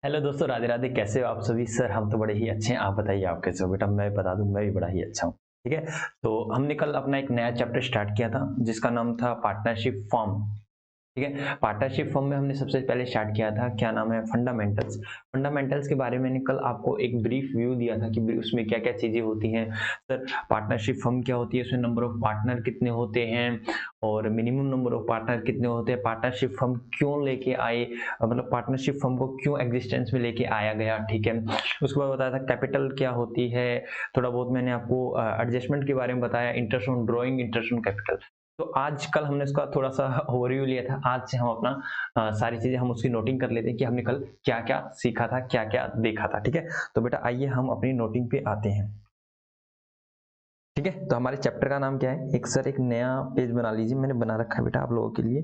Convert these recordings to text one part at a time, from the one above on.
Hello दोस्तों, राधे राधे। कैसे हो आप सभी? सर हम तो बड़े ही अच्छे हैं। आप बताइए आप कैसे हो? बेटा मैं बता दूं, मैं भी बड़ा ही अच्छा हूँ। ठीक है। तो हमने कल अपना एक नया चैप्टर स्टार्ट किया था जिसका नाम था पार्टनरशिप फॉर्म। ठीक है। पार्टनरशिप फॉर्म में हमने सबसे पहले स्टार्ट किया था, क्या नाम है, फंडामेंटल्स। फंडामेंटल्स के बारे में मैंने कल आपको एक ब्रीफ व्यू दिया था कि उसमें क्या क्या चीजें होती हैं। सर पार्टनरशिप फर्म क्या होती है, उसमें नंबर ऑफ पार्टनर कितने होते हैं और मिनिमम नंबर ऑफ पार्टनर कितने होते हैं, पार्टनरशिप फर्म क्यों लेके आए, मतलब पार्टनरशिप फर्म को क्यों एग्जिस्टेंस में लेके आया गया। ठीक है। उसके बाद बताया था कैपिटल क्या होती है। थोड़ा बहुत मैंने आपको एडजस्टमेंट के बारे में बताया, interest on drawing, interest on capital. तो आज कल हमने इसका थोड़ा सा ओवरव्यू लिया था। आज से हम अपना सारी चीजें हम उसकी नोटिंग कर लेते हैं कि हमने कल क्या क्या सीखा था, क्या क्या देखा था। ठीक है। तो बेटा आइए हम अपनी नोटिंग पे आते हैं। ठीक है। तो हमारे चैप्टर का नाम क्या है, एक सर एक नया पेज बना लीजिए, मैंने बना रखा है बेटा आप लोगों के लिए।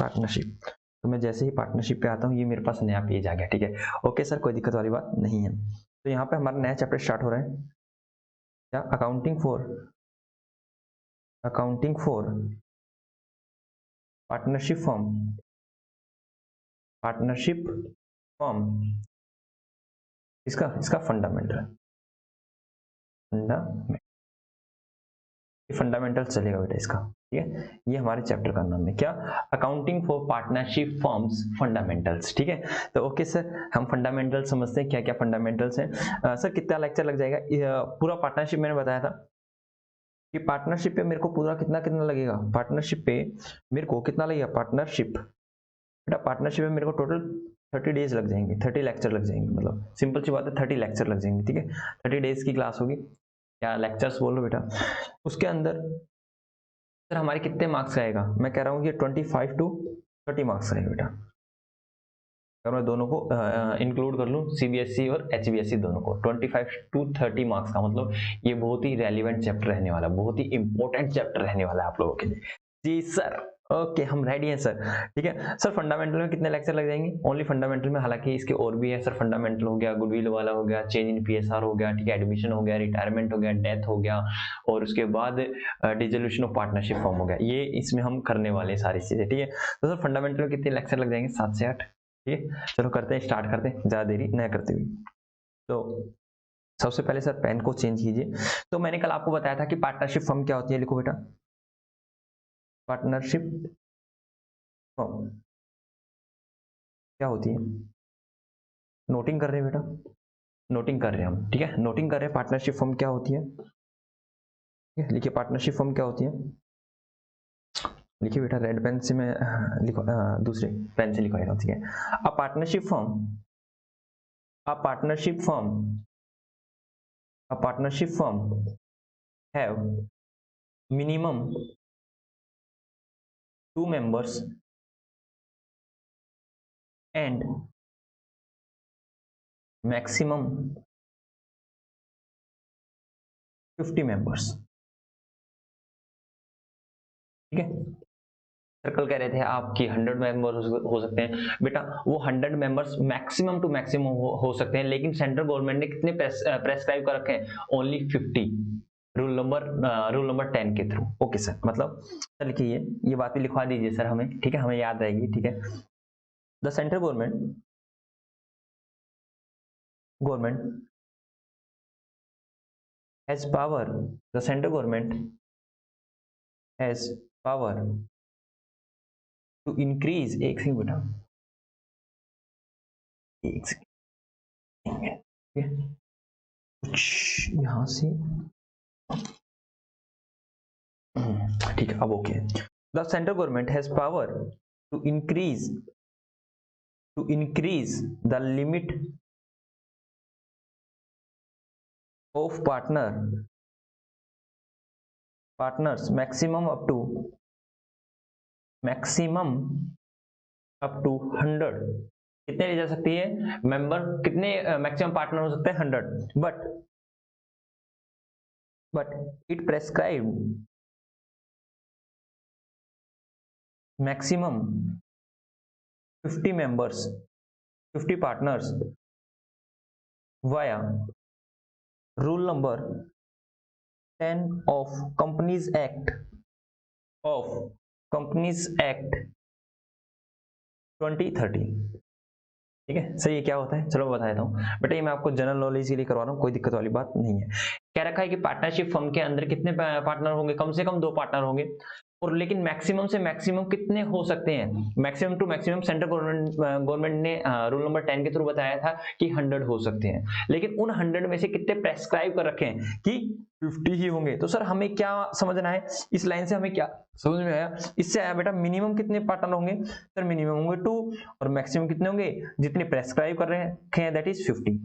पार्टनरशिप। तो मैं जैसे ही पार्टनरशिप पे आता हूँ ये मेरे पास नया पेज आ गया। ठीक है। ओके सर, कोई दिक्कत वाली बात नहीं है। तो यहाँ पे हमारा नया चैप्टर स्टार्ट हो रहा है, क्या, accounting for partnership form. Partnership form इसका इसका फंडामेंटल, फंडामेंटल फंडामेंटल चलेगा बेटा इसका। ठीक है। ये हमारे चैप्टर का नाम है, क्या, accounting for partnership forms fundamentals. ठीक है। तो ओके सर, हम फंडामेंटल समझते हैं क्या क्या फंडामेंटल्स हैं। सर कितना लेक्चर लग जाएगा? पूरा पार्टनरशिप मैंने बताया था कि पार्टनरशिप पे मेरे को पूरा कितना कितना लगेगा, पार्टनरशिप पे मेरे को कितना लगेगा, पार्टनरशिप बेटा पार्टनरशिप में मेरे को टोटल 30 डेज लग जाएंगे, 30 लेक्चर लग जाएंगे, मतलब सिंपल सी बात है 30 लेक्चर लग जाएंगे। ठीक है। 30 डेज की क्लास होगी, क्या लेक्चर्स बोल लो बेटा। उसके अंदर सर हमारे कितने मार्क्स आएगा, मैं कह रहा हूँ कि 25 to 30 मार्क्स आएगा बेटा। अगर मैं दोनों को इंक्लूड कर लूँ, सीबीएसई और एचबीएसई दोनों को, 25 to 30 मार्क्स का मतलब ये बहुत ही रेलिवेंट चैप्टर रहने वाला, बहुत ही इंपॉर्टेंट चैप्टर रहने वाला है आप लोगों के लिए। जी सर, ओके हम रेडी हैं सर। ठीक है सर, फंडामेंटल में कितने लेक्चर लग जाएंगे? ओनली फंडामेंटल में, हालांकि इसके और भी है सर। फंडामेंटल हो गया, गुडविल वाला हो गया, चेंज इन पीएसआर हो गया, ठीक है, एडमिशन हो गया, रिटायरमेंट हो गया, डेथ हो गया, और उसके बाद डिसोल्यूशन ऑफ पार्टनरशिप फॉर्म हो गया। ये इसमें हम करने वाले हैं सारी चीजें। ठीक है। तो सर फंडामेंटल में कितने लेक्चर लग जाएंगे? 7 से 8। ठीक है। चलो करते हैं, स्टार्ट करते हैं, ज्यादा देरी न करते हुए। तो सबसे पहले सर पेन को चेंज कीजिए। तो मैंने कल आपको बताया था कि पार्टनरशिप फर्म क्या होती है, लिखो बेटा, पार्टनरशिप फर्म क्या होती है। नोटिंग कर रहे हैं बेटा, नोटिंग कर रहे हैं हम। ठीक है, नोटिंग कर रहे हैं, पार्टनरशिप फर्म क्या होती है। ठीक है, लिखिए पार्टनरशिप फर्म क्या होती है। लिखिए बेटा, रेड पेन से मैं लिखो, दूसरे पेन से लिखवाएगा। ठीक है। A partnership firm, a partnership firm, a partnership firm have minimum 2 members and maximum 50 members। ठीक है। सर्कल कह रहे थे आपकी 100 मेंबर्स हो सकते हैं बेटा, वो 100 मेंबर्स मैक्सिमम टू मैक्सिमम हो सकते हैं, लेकिन सेंट्रल गवर्नमेंट ने कितने प्रेस्क्राइब कर रखे हैं? ओनली 50। रूल नंबर 10 के थ्रू। ओके सर, मतलब सर लिखिए, ये बात भी लिखवा दीजिए सर हमें। ठीक है, हमें याद रहेगी। ठीक है। The central government has power, the central government has power to increase, एक सेकंड बेटा, एक सेकंड, कुछ यहां से, ठीक है अब okay. The central government has power to increase the limit of partners maximum up to 100। कितने ले जा सकती है मेंबर, कितने मैक्सिमम पार्टनर हो सकते हैं? 100। But it prescribe maximum 50 members, 50 partners via rule number 10 of companies act 2013। ठीक है। सही है, क्या होता है चलो बता देता हूँ बेटा, ये मैं आपको जनरल नॉलेज के लिए करवा रहा हूँ, कोई दिक्कत वाली बात नहीं है। कह रखा है कि पार्टनरशिप फर्म के अंदर कितने पार्टनर होंगे, कम से कम 2 पार्टनर होंगे, और लेकिन मैक्सिमम से मैक्सिमम कितने हो सकते हैं, maximum to maximum central government ने रूल नंबर 10 के थ्रू बताया था कि 100 हो सकते हैं, लेकिन उन 100 में से कितने प्रेस्क्राइब कर रखे हैं कि 50 ही होंगे। तो सर हमें क्या समझना है, इस लाइन से हमें क्या समझ में आया, इससे आया बेटा मिनिमम कितने पार्टनर होंगे, सर मिनिमम होंगे 2, और मैक्सिमम कितने होंगे, जितने प्रेस्क्राइब कर रखे हैं दैट इज 50।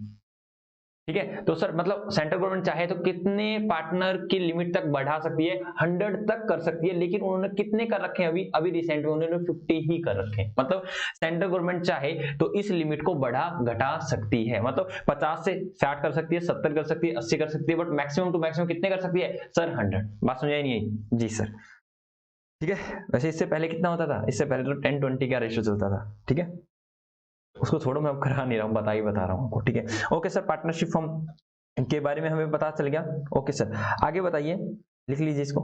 ठीक है, तो सर मतलब सेंट्रल गवर्नमेंट चाहे तो कितने पार्टनर की लिमिट तक बढ़ा सकती है, 100 तक कर सकती है, लेकिन उन्होंने कितने कर रखे हैं, अभी अभी रिसेंट में उन्होंने 50 ही कर रखे हैं। मतलब सेंट्रल गवर्नमेंट चाहे तो इस लिमिट को बढ़ा घटा सकती है, मतलब 50 से 60 कर सकती है, 70 कर सकती है, 80 कर सकती है, बट मैक्सिमम टू मैक्सिमम कितने कर सकती है सर 100। बात समझ आई नहीं आई जी सर। ठीक है, वैसे इससे पहले कितना होता था, इससे पहले तो 10-20 का रेशियो चलता था। ठीक है, उसको छोड़ो, मैं अब करा नहीं रहा हूँ, बता रहा हूँ आपको। ठीक है, ओके सर, पार्टनरशिप फर्म के बारे में हमें पता चल गया। ओके सर, आगे बताइए, लिख लीजिए इसको,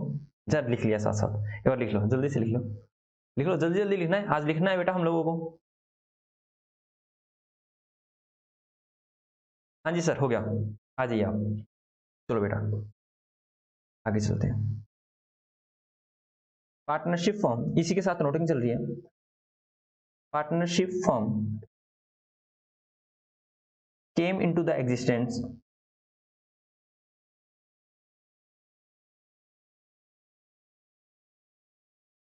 सर लिख लिया साथ साथ, एक बार लिख लो, जल्दी से लिख लो, लिख लो, जल्दी जल्दी लिखना है, आज लिखना है बेटा हम लोगों को। हाँ जी सर, हो गया, आ जाइए आप, चलो बेटा आगे चलते हैं। पार्टनरशिप फर्म, इसी के साथ नोटिंग चल रही है। Partnership firm came into the existence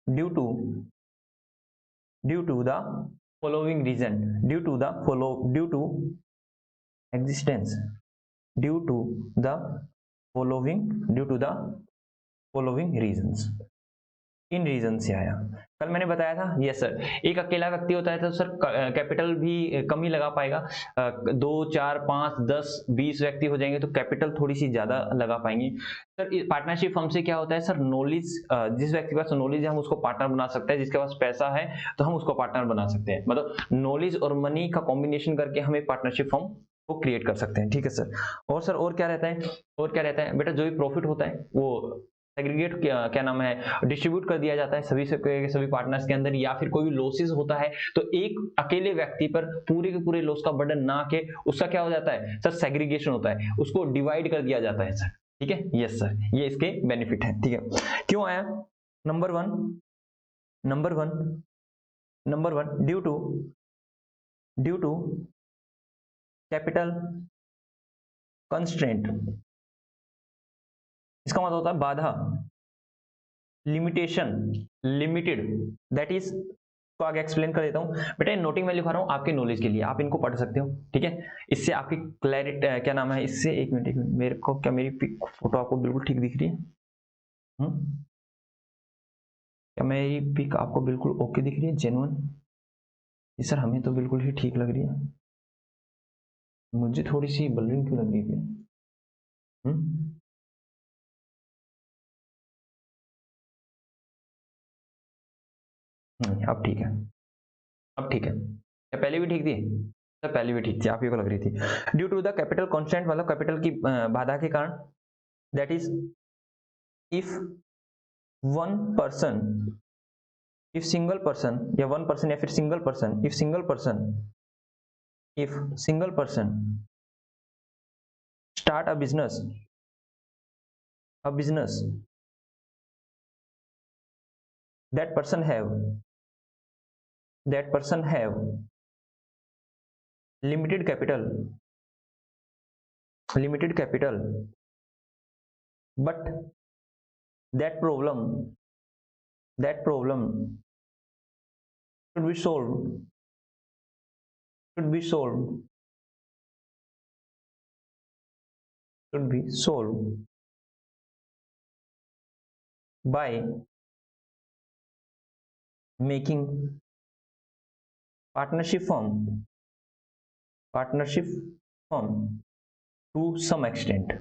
due to the following reason, due to existence, due to the following reasons, इन रीजन से आया। कल मैंने बताया था, यस सर, एक अकेला व्यक्ति होता है तो सर कैपिटल भी कम ही लगा पाएगा, 2 4 5 10 20 व्यक्ति हो जाएंगे तो कैपिटल थोड़ी सी ज्यादा लगा पाएंगे। सर पार्टनरशिप फर्म से क्या होता है सर, नॉलेज, जिस व्यक्ति के पास नॉलेज है हम उसको पार्टनर बना सकते हैं, जिसके पास पैसा है तो हम उसको पार्टनर बना सकते हैं, मतलब नॉलेज और मनी का कॉम्बिनेशन करके हम एक पार्टनरशिप फर्म को क्रिएट कर सकते हैं। ठीक है सर, और सर और क्या रहता है, और क्या रहता है बेटा, जो भी प्रॉफिट होता है वो सेग्रीगेट क्या नाम है, डिस्ट्रीब्यूट कर दिया जाता है सभी पार्टनर्स के अंदर, या फिर कोई भी लॉसेस होता है तो एक अकेले व्यक्ति पर पूरे के पूरे लॉस का बर्डन ना के उसका क्या हो जाता है सर, सेग्रीगेशन होता है, उसको डिवाइड कर दिया जाता है सर। ठीक है, यस सर, ये इसके बेनिफिट है। ठीक है, क्यों आया number one due to capital constraint, इसका मतलब होता है बाधा, लिमिटेशन, लिमिटेड, दैट इज, तो आगे एक्सप्लेन कर देता हूं बेटा, नोटिंग में लिखा रहा हूं आपके नॉलेज के लिए, आप इनको पढ़ सकते हो। ठीक है, इससे आपकी क्लैरिटी क्या नाम है, इससे एक मिनट मेरे को, क्या मेरी फोटो आपको बिल्कुल ठीक दिख रही है? क्या मेरी पिक आपको बिल्कुल ओके दिख रही है, जेन्युइन? जी सर, हमें तो बिल्कुल ही ठीक लग रही है, मुझे थोड़ी सी ब्लरिंग क्यों लग रही है? अब ठीक है, अब ठीक है, क्या पहले भी ठीक थी? सर पहले भी ठीक थी, आप ही को लग रही थी। Due to the capital constant, मतलब कैपिटल की बाधा के कारण, that is if one person, if single person, या वन पर्सन या फिर single person, if single person start a business that person have limited capital, but that problem should be solved by making partnership firm to some extent,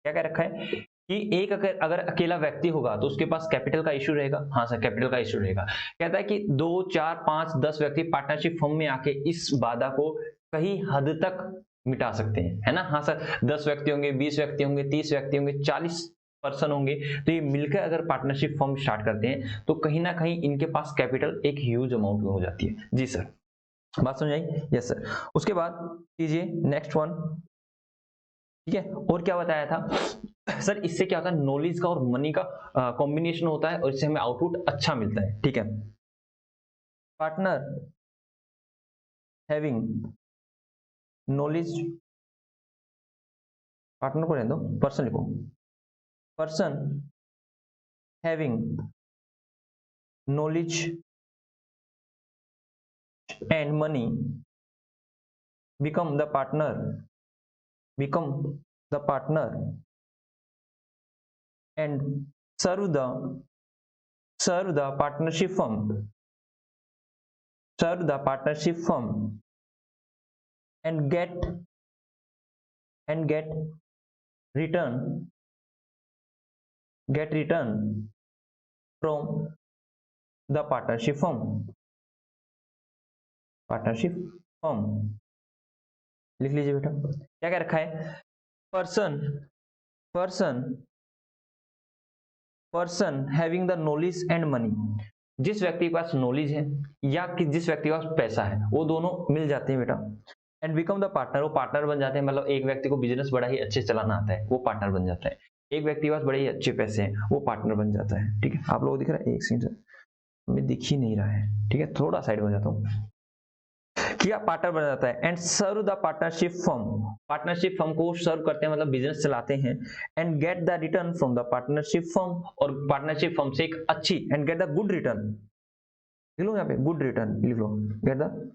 क्या कह रखा है कि एक अगर अकेला व्यक्ति होगा तो उसके पास कैपिटल का इशू रहेगा। हाँ सर, कैपिटल का इशू रहेगा। कहता है कि 2 4 5 10 व्यक्ति पार्टनरशिप फर्म में आके इस बाधा को कहीं हद तक मिटा सकते हैं, है ना? हाँ सर, 10 व्यक्ति होंगे, 20 व्यक्ति होंगे, 30 व्यक्ति होंगे, 40 पर्सन होंगे, तो ये मिलकर अगर पार्टनरशिप फर्म स्टार्ट करते हैं तो कहीं ना कहीं इनके पास कैपिटल एक ह्यूज अमाउंट में हो जाती है। जी सर, बात समझ आई? Yes sir. उसके बाद कीजिए नेक्स्ट वन, ठीक है। और क्या बताया था सर, इससे क्या होता है, नॉलेज का और मनी का कॉम्बिनेशन होता है और इससे हमें आउटपुट अच्छा मिलता है, ठीक है। पार्टनर हैविंग नॉलेज, पार्टनर को रहने दो, पर्सन लिखो, person having knowledge and money become the partner, become the partner and serve the serve the partnership firm, serve the partnership firm and get return, get return from the partnership firm, partnership firm। लिख लीजिए बेटा, क्या क्या रखा है, person person person having the knowledge and money, जिस व्यक्ति के पास नॉलेज है या कि जिस व्यक्ति के पास पैसा है, वो दोनों मिल जाते हैं बेटा। एंड बिकम द पार्टनर, वो पार्टनर बन जाते हैं, मतलब एक व्यक्ति को बिजनेस बड़ा ही अच्छे चलाना आता है, वो पार्टनर बन जाता है। एक व्यक्ति के पास बड़े ही अच्छे पैसे हैं, वो पार्टनर बन जाता है, ठीक है। आप लोगों को दिख रहा है, एक सेकंड हमें दिख ही नहीं रहा है, ठीक है, थोड़ा साइड में जाता हूँ। क्या पार्टनर बन जाता है and serve the partnership firm, partnership firm को सर्व करते हैं, मतलब बिजनेस चलाते हैं। And get the return from the partnership firm, और पार्टनरशिप फर्म से एक अच्छी, and get the good return, लिख लो यहाँ पे गुड रिटर्न, लिख लो गेट द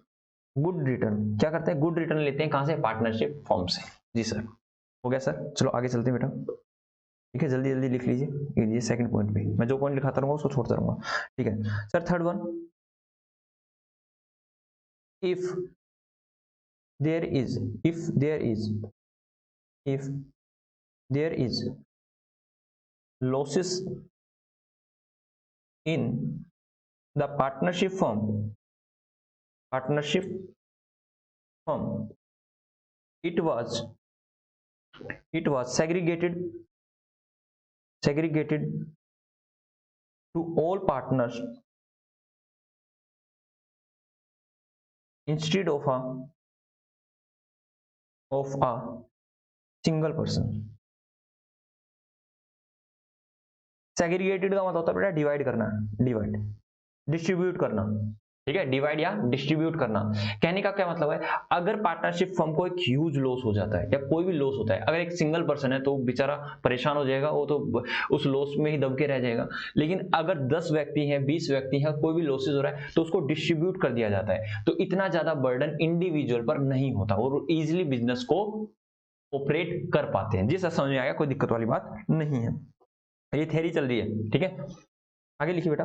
गुड रिटर्न। क्या करते हैं, गुड रिटर्न लेते हैं, कहां से, पार्टनरशिप फर्म से। जी सर, हो गया सर, चलो आगे चलते हैं बेटा, ठीक है, जल्दी जल्दी लिख लीजिए। ये सेकंड पॉइंट पे मैं जो पॉइंट लिखाता रहूंगा उसको छोड़ता रहूंगा, ठीक है sir. Third one, if there is if there is if there is losses in the partnership firm, it was segregated to all partners instead of a single person। Segregated का मतलब होता है बेटा डिवाइड करना, डिवाइड डिस्ट्रीब्यूट करना, ठीक है, divide या डिस्ट्रीब्यूट करना। कहने का क्या मतलब है, अगर पार्टनरशिप फर्म को एक ह्यूज लॉस हो जाता है या कोई भी लॉस होता है, अगर एक सिंगल पर्सन है तो बेचारा परेशान हो जाएगा, वो तो उस लॉस में ही दब के रह जाएगा। लेकिन अगर 10 व्यक्ति हैं, 20 व्यक्ति हैं, कोई भी लॉसेस हो रहा है तो उसको डिस्ट्रीब्यूट कर दिया जाता है, तो इतना ज्यादा बर्डन इंडिविजुअल पर नहीं होता और इजिली बिजनेस को ऑपरेट कर पाते हैं। जी सर, समझ में आया, कोई दिक्कत वाली बात नहीं है, ये थ्योरी चल रही है, ठीक है। आगे लिखिए बेटा,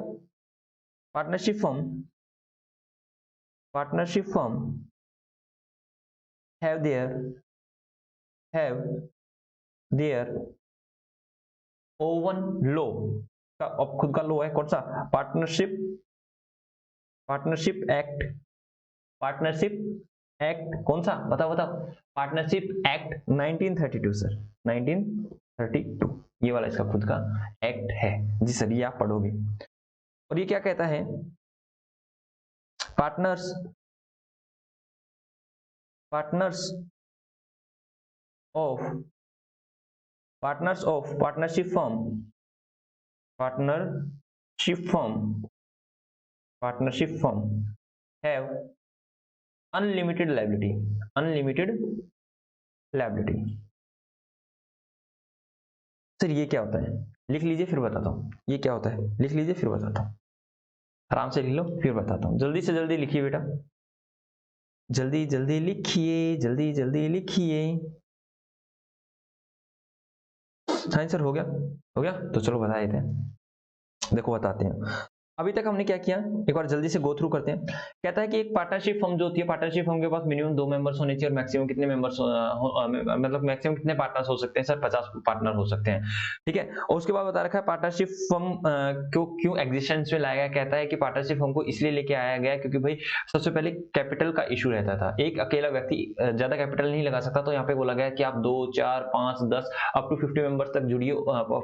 partnership firm have their oven law का, अब खुद का लॉ है, कौन सा, पार्टनरशिप एक्ट कौन सा, बताओ बताओ, पार्टनरशिप एक्ट 1932 सर, 1932 ये वाला इसका खुद का एक्ट है। जी सर, ये आप पढ़ोगे। और ये क्या कहता है, partners of partnership firm have unlimited liability. Sir ये क्या होता है, लिख लीजिए फिर बताता हूँ, ये क्या होता है, लिख लीजिए फिर बताता हूँ, आराम से लिख लो फिर बताता हूँ। जल्दी से जल्दी लिखिए बेटा, जल्दी जल्दी लिखिए, जल्दी जल्दी लिखिए। हाँ सर, हो गया तो चलो बता देते हैं। देखो बताते हैं, अभी तक हमने क्या किया, एक बार जल्दी से गो थ्रू करते हैं। कहता है कि एक पार्टनरशिप फर्म जो होती है, पार्टनरशिप फर्म के पास मिनिमम 2 मेंबर्स होने चाहिए और मैक्सिमम कितने मेंबर्स मतलब मैक्सिमम कितने पार्टनर्स हो सकते हैं सर? 50 पार्टनर हो सकते हैं, ठीक है। और उसके बाद बता रखा है पार्टनरशिप फर्म को क्यों एग्जिस्टेंस में लाया गया। कहता है कि पार्टनरशिप फर्म को इसलिए लेके आया गया क्योंकि भाई सबसे पहले कैपिटल का इशू रहता था, एक अकेला व्यक्ति ज्यादा कैपिटल नहीं लगा सकता, तो यहाँ पे बोला गया कि आप 2, 4, 5, 10 अप टू 50 मेंबर्स तक जुड़िए,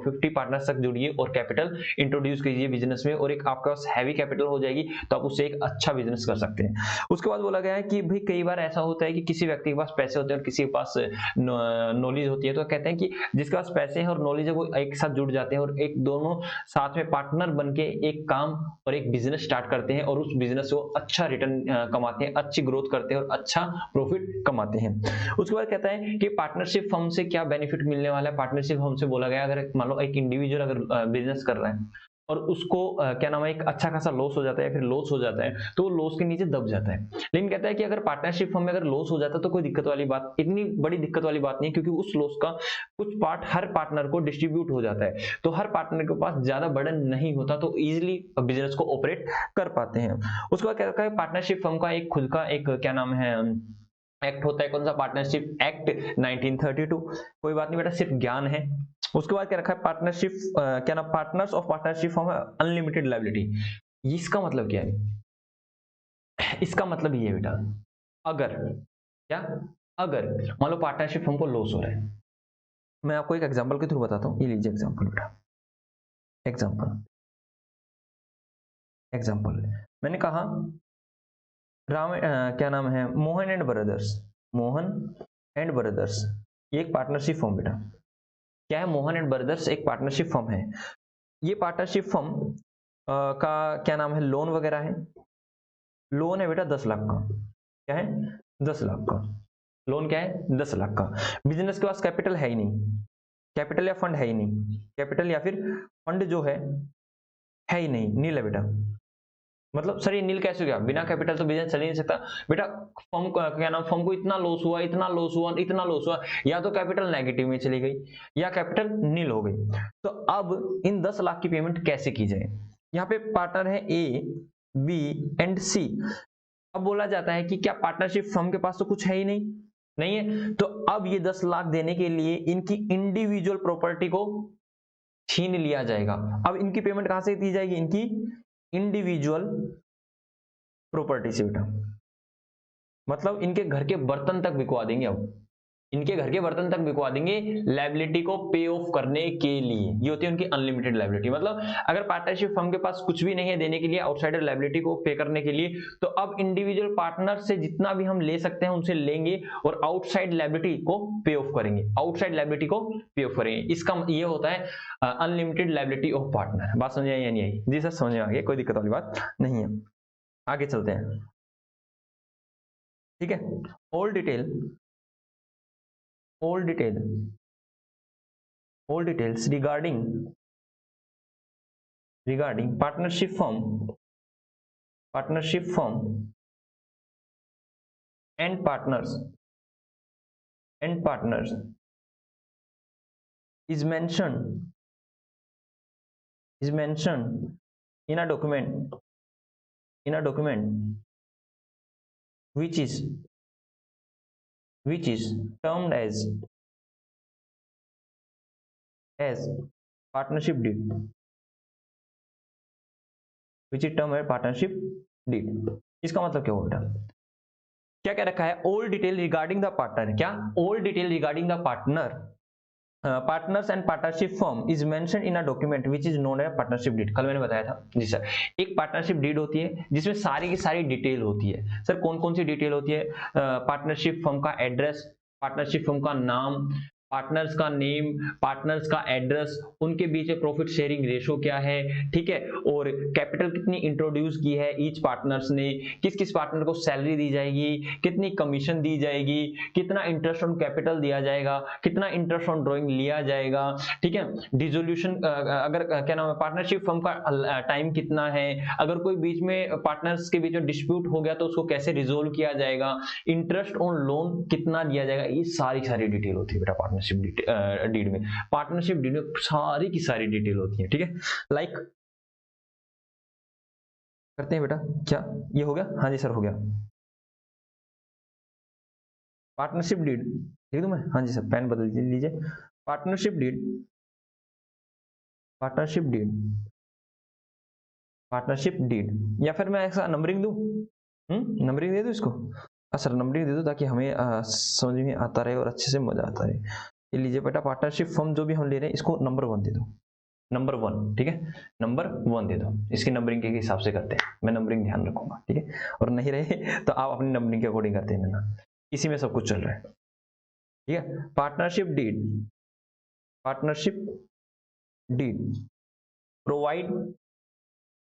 50 पार्टनर्स तक जुड़िए और कैपिटल इंट्रोड्यूस कीजिए बिजनेस में, और एक आपके पास हैवी कैपिटल हो जाएगी तो आप उससे एक अच्छा बिजनेस कर सकते हैं। उसके बाद बोला गया है कि भाई कई बार ऐसा होता है कि किसी व्यक्ति के पास पैसे होते हैं और किसी के पास नॉलेज होती है, तो कहते हैं कि जिसके पास पैसे हैं और नॉलेज है वो एक साथ जुड़ जाते हैं और एक दोनों साथ में पार्टनर बनके एक काम और एक बिजनेस स्टार्ट करते हैं और उस बिजनेस को अच्छा रिटर्न कमाते हैं, अच्छी ग्रोथ करते हैं और अच्छा प्रॉफिट कमाते हैं। उसके बाद कहता है कि पार्टनरशिप फर्म से क्या बेनिफिट मिलने वाला है। पार्टनरशिप फर्म से बोला गया अगर मान लो एक इंडिविजुअल अगर बिजनेस कर रहा है और उसको क्या नाम है एक अच्छा खासा लॉस हो जाता है या फिर लॉस हो जाता है तो वो लॉस के नीचे दब जाता है। लेकिन कहता है कि अगर पार्टनरशिप फर्म में अगर लॉस हो जाता है तो कोई दिक्कत वाली बात, इतनी बड़ी दिक्कत वाली बात नहीं है, क्योंकि उस लॉस का कुछ पार्ट हर पार्टनर को डिस्ट्रीब्यूट हो जाता है, तो हर पार्टनर के पास ज्यादा बर्डन नहीं होता, तो इजिली बिजनेस को ऑपरेट कर पाते हैं। उसके बाद क्या रखा है, पार्टनरशिप फर्म का एक खुद का एक क्या नाम है एक्ट होता है। कौन सा? Partnership act 1932। कोई बात नहीं बेटा, सिर्फ ज्ञान है। उसके बाद क्या रखा है, पार्टनरशिप क्या नाम, partners of partnership form unlimited liability. इसका मतलब क्या है? इसका मतलब ये है बेटा, अगर क्या, अगर मान लो पार्टनरशिप फॉर्म को लॉस हो रहा है, मैं आपको एक एग्जांपल के थ्रू बताता हूँ। ये लीजिए एग्जांपल बेटा, एग्जांपल एग्जांपल मैंने कहा क्या नाम है, Mohan and brothers, Mohan and brothers, ये एक पार्टनरशिप फॉर्म बेटा। क्या है? मोहन एंड ब्रदर्स एक पार्टनरशिप फर्म है। ये पार्टनरशिप फर्म का क्या नाम है, लोन वगैरह है। लोन है बेटा 10 लाख का। क्या है? 10 लाख का लोन। क्या है? 10 लाख का। बिजनेस के पास कैपिटल है ही नहीं, कैपिटल या फंड है ही नहीं, कैपिटल या फिर फंड जो है ही नहीं, नील है बेटा। मतलब सर ये नील कैसे हो गया? बिना कैपिटल तो बिजनेस चल ही नहीं सकता बेटा। फर्म को क्या नाम, फर्म को इतना लॉस हुआ, इतना लॉस हुआ, इतना लॉस हुआ, या तो कैपिटल नेगेटिव में चली गई या कैपिटल नील हो गई। तो अब इन 10 लाख की पेमेंट कैसे की जाए? यहाँ पे पार्टनर है ए, बी एंड सी। अब बोला जाता है कि क्या पार्टनरशिप फर्म के पास तो कुछ है ही नहीं, नहीं है, तो अब ये 10 लाख देने के लिए इनकी इंडिविजुअल प्रॉपर्टी को छीन लिया जाएगा। अब इनकी पेमेंट कहां से दी जाएगी? इनकी इंडिविजुअल प्रॉपर्टी से बेटा। मतलब इनके घर के बर्तन तक बिकवा देंगे, अब इनके घर के बर्तन तक बिकवा देंगे लायबिलिटी को पे ऑफ करने के लिए। ये होती है उनकी अनलिमिटेड लायबिलिटी। मतलब अगर पार्टनरशिप फर्म के पास कुछ भी नहीं है देने के लिए आउटसाइडर लायबिलिटी को पे करने के लिए, तो अब इंडिविजुअल पार्टनर से जितना भी हम ले सकते हैं उनसे लेंगे और आउटसाइड लायबिलिटी को पे ऑफ करेंगे, आउटसाइड लायबिलिटी को पे ऑफ करेंगे। इसका ये होता है अनलिमिटेड लायबिलिटी ऑफ पार्टनर। बात समझ आई या नहीं आई? जी सर समझ में आ गई, कोई दिक्कत वाली बात नहीं है। आगे चलते हैं, ठीक है। All detail all detail all details regarding partnership firm and partners is mentioned in a document which is termed as partnership deed, which is termed as partnership deed। इसका मतलब क्या होता है? क्या क्या रखा है? All detail regarding the partner. क्या? All detail regarding the partner, partners and partnership firm is mention in a document which is known as partnership deed. कल मैंने बताया था जी सर, एक पार्टनरशिप डीड होती है जिसमें सारी की सारी डिटेल होती है। सर कौन कौन सी डिटेल होती है? पार्टनरशिप फर्म का एड्रेस, पार्टनरशिप फर्म का नाम, पार्टनर्स का नेम, पार्टनर्स का एड्रेस, उनके बीच में प्रॉफिट शेयरिंग रेशो क्या है, ठीक है, और कैपिटल कितनी इंट्रोड्यूस की है ईच पार्टनर्स ने, किस किस पार्टनर को सैलरी दी जाएगी, कितनी कमीशन दी जाएगी, कितना इंटरेस्ट ऑन कैपिटल दिया जाएगा, कितना इंटरेस्ट ऑन ड्रॉइंग लिया जाएगा, ठीक है। डिसोल्यूशन अगर क्या नाम है, पार्टनरशिप फर्म का टाइम कितना है, अगर कोई बीच में पार्टनर्स के बीच में डिस्प्यूट हो गया तो उसको कैसे रिजोल्व किया जाएगा, इंटरेस्ट ऑन लोन कितना दिया जाएगा, ये सारी डिटेल होती है बेटा पार्टनरशिप डीड में। पार्टनरशिप डीड में सारी की सारी डिटेल होती है, ठीक है। लाइक करते हैं बेटा, क्या ये हो गया? हाँ जी सर हो गया। पार्टनरशिप डीड लिख दूं मैं? हाँ जी सर, पेन बदल लीजिए। Partnership deed, partnership deed, partnership deed, या फिर मैं ऐसा नंबरिंग दूं? नंबरिंग दे दूं इसको? सर नंबरिंग दे दो ताकि हमें समझ में आता रहे और अच्छे से मजा आता रहे। ये लीजिए बेटा, पार्टनरशिप फर्म जो भी हम ले रहे हैं इसको नंबर 1 दे दो, नंबर 1, ठीक है, नंबर 1 दे दो। इसकी नंबरिंग के हिसाब से करते हैं, मैं नंबरिंग ध्यान रखूंगा, ठीक है, और नहीं रहे तो आप अपनी नंबरिंग के अकॉर्डिंग करते हैं ना, इसी में सब कुछ चल रहा है, ठीक है। Partnership deed, partnership deed provide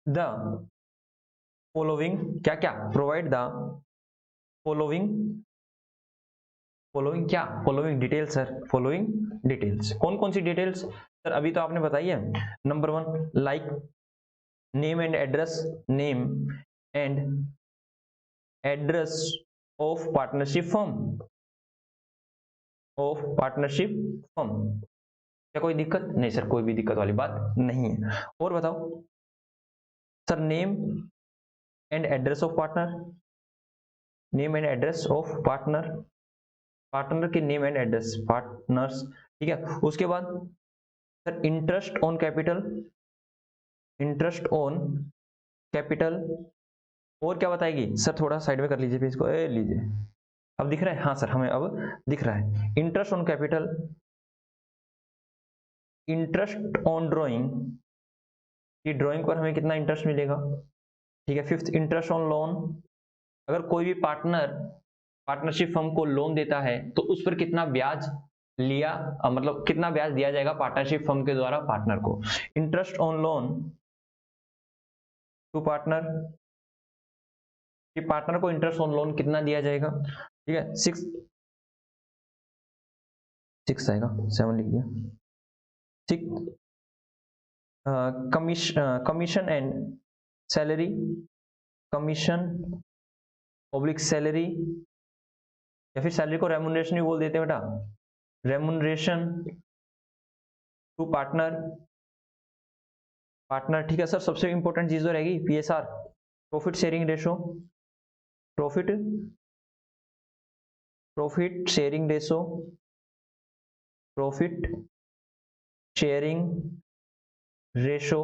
the following, क्या क्या? प्रोवाइड द फॉलोइंग, फॉलोइंग क्या? Following details sir, following details. कौन कौन सी डिटेल्स सर? अभी तो आपने बताई है। Number 1 like name and address, name and address of partnership firm, of partnership firm. क्या कोई दिक्कत? नहीं सर, कोई भी दिक्कत वाली बात नहीं है। और बताओ sir, name and address of partner, name and address of partner, partner के नेम एंड एड्रेस, पार्टनर्स, ठीक है। उसके बाद sir interest on capital, interest on capital, और क्या बताएगी सर? थोड़ा साइड में कर लीजिए पेज को, लीजिए, अब दिख रहा है? हाँ सर, हमें अब दिख रहा है। Interest on capital, interest on drawing, कि ड्राइंग पर हमें कितना इंटरेस्ट मिलेगा, ठीक है। 5th इंटरेस्ट ऑन लोन, अगर कोई भी पार्टनर पार्टनरशिप फर्म को लोन देता है तो उस पर कितना ब्याज लिया, मतलब कितना ब्याज दिया जाएगा पार्टनरशिप फर्म के द्वारा पार्टनर को। Interest on loan to partner, कि पार्टनर को इंटरेस्ट ऑन लोन कितना दिया जाएगा, ठीक है। 6 आएगा, 7 लिख दिया। 6 commission and salary, commission oblique salary, या फिर सैलरी को रेमुनरेशन भी बोल देते हैं बेटा, रेमुनरेशन टू पार्टनर, पार्टनर, ठीक है सर। सबसे इंपॉर्टेंट चीज तो रहेगी PSR, profit sharing ratio, profit profit sharing ratio, profit sharing ratio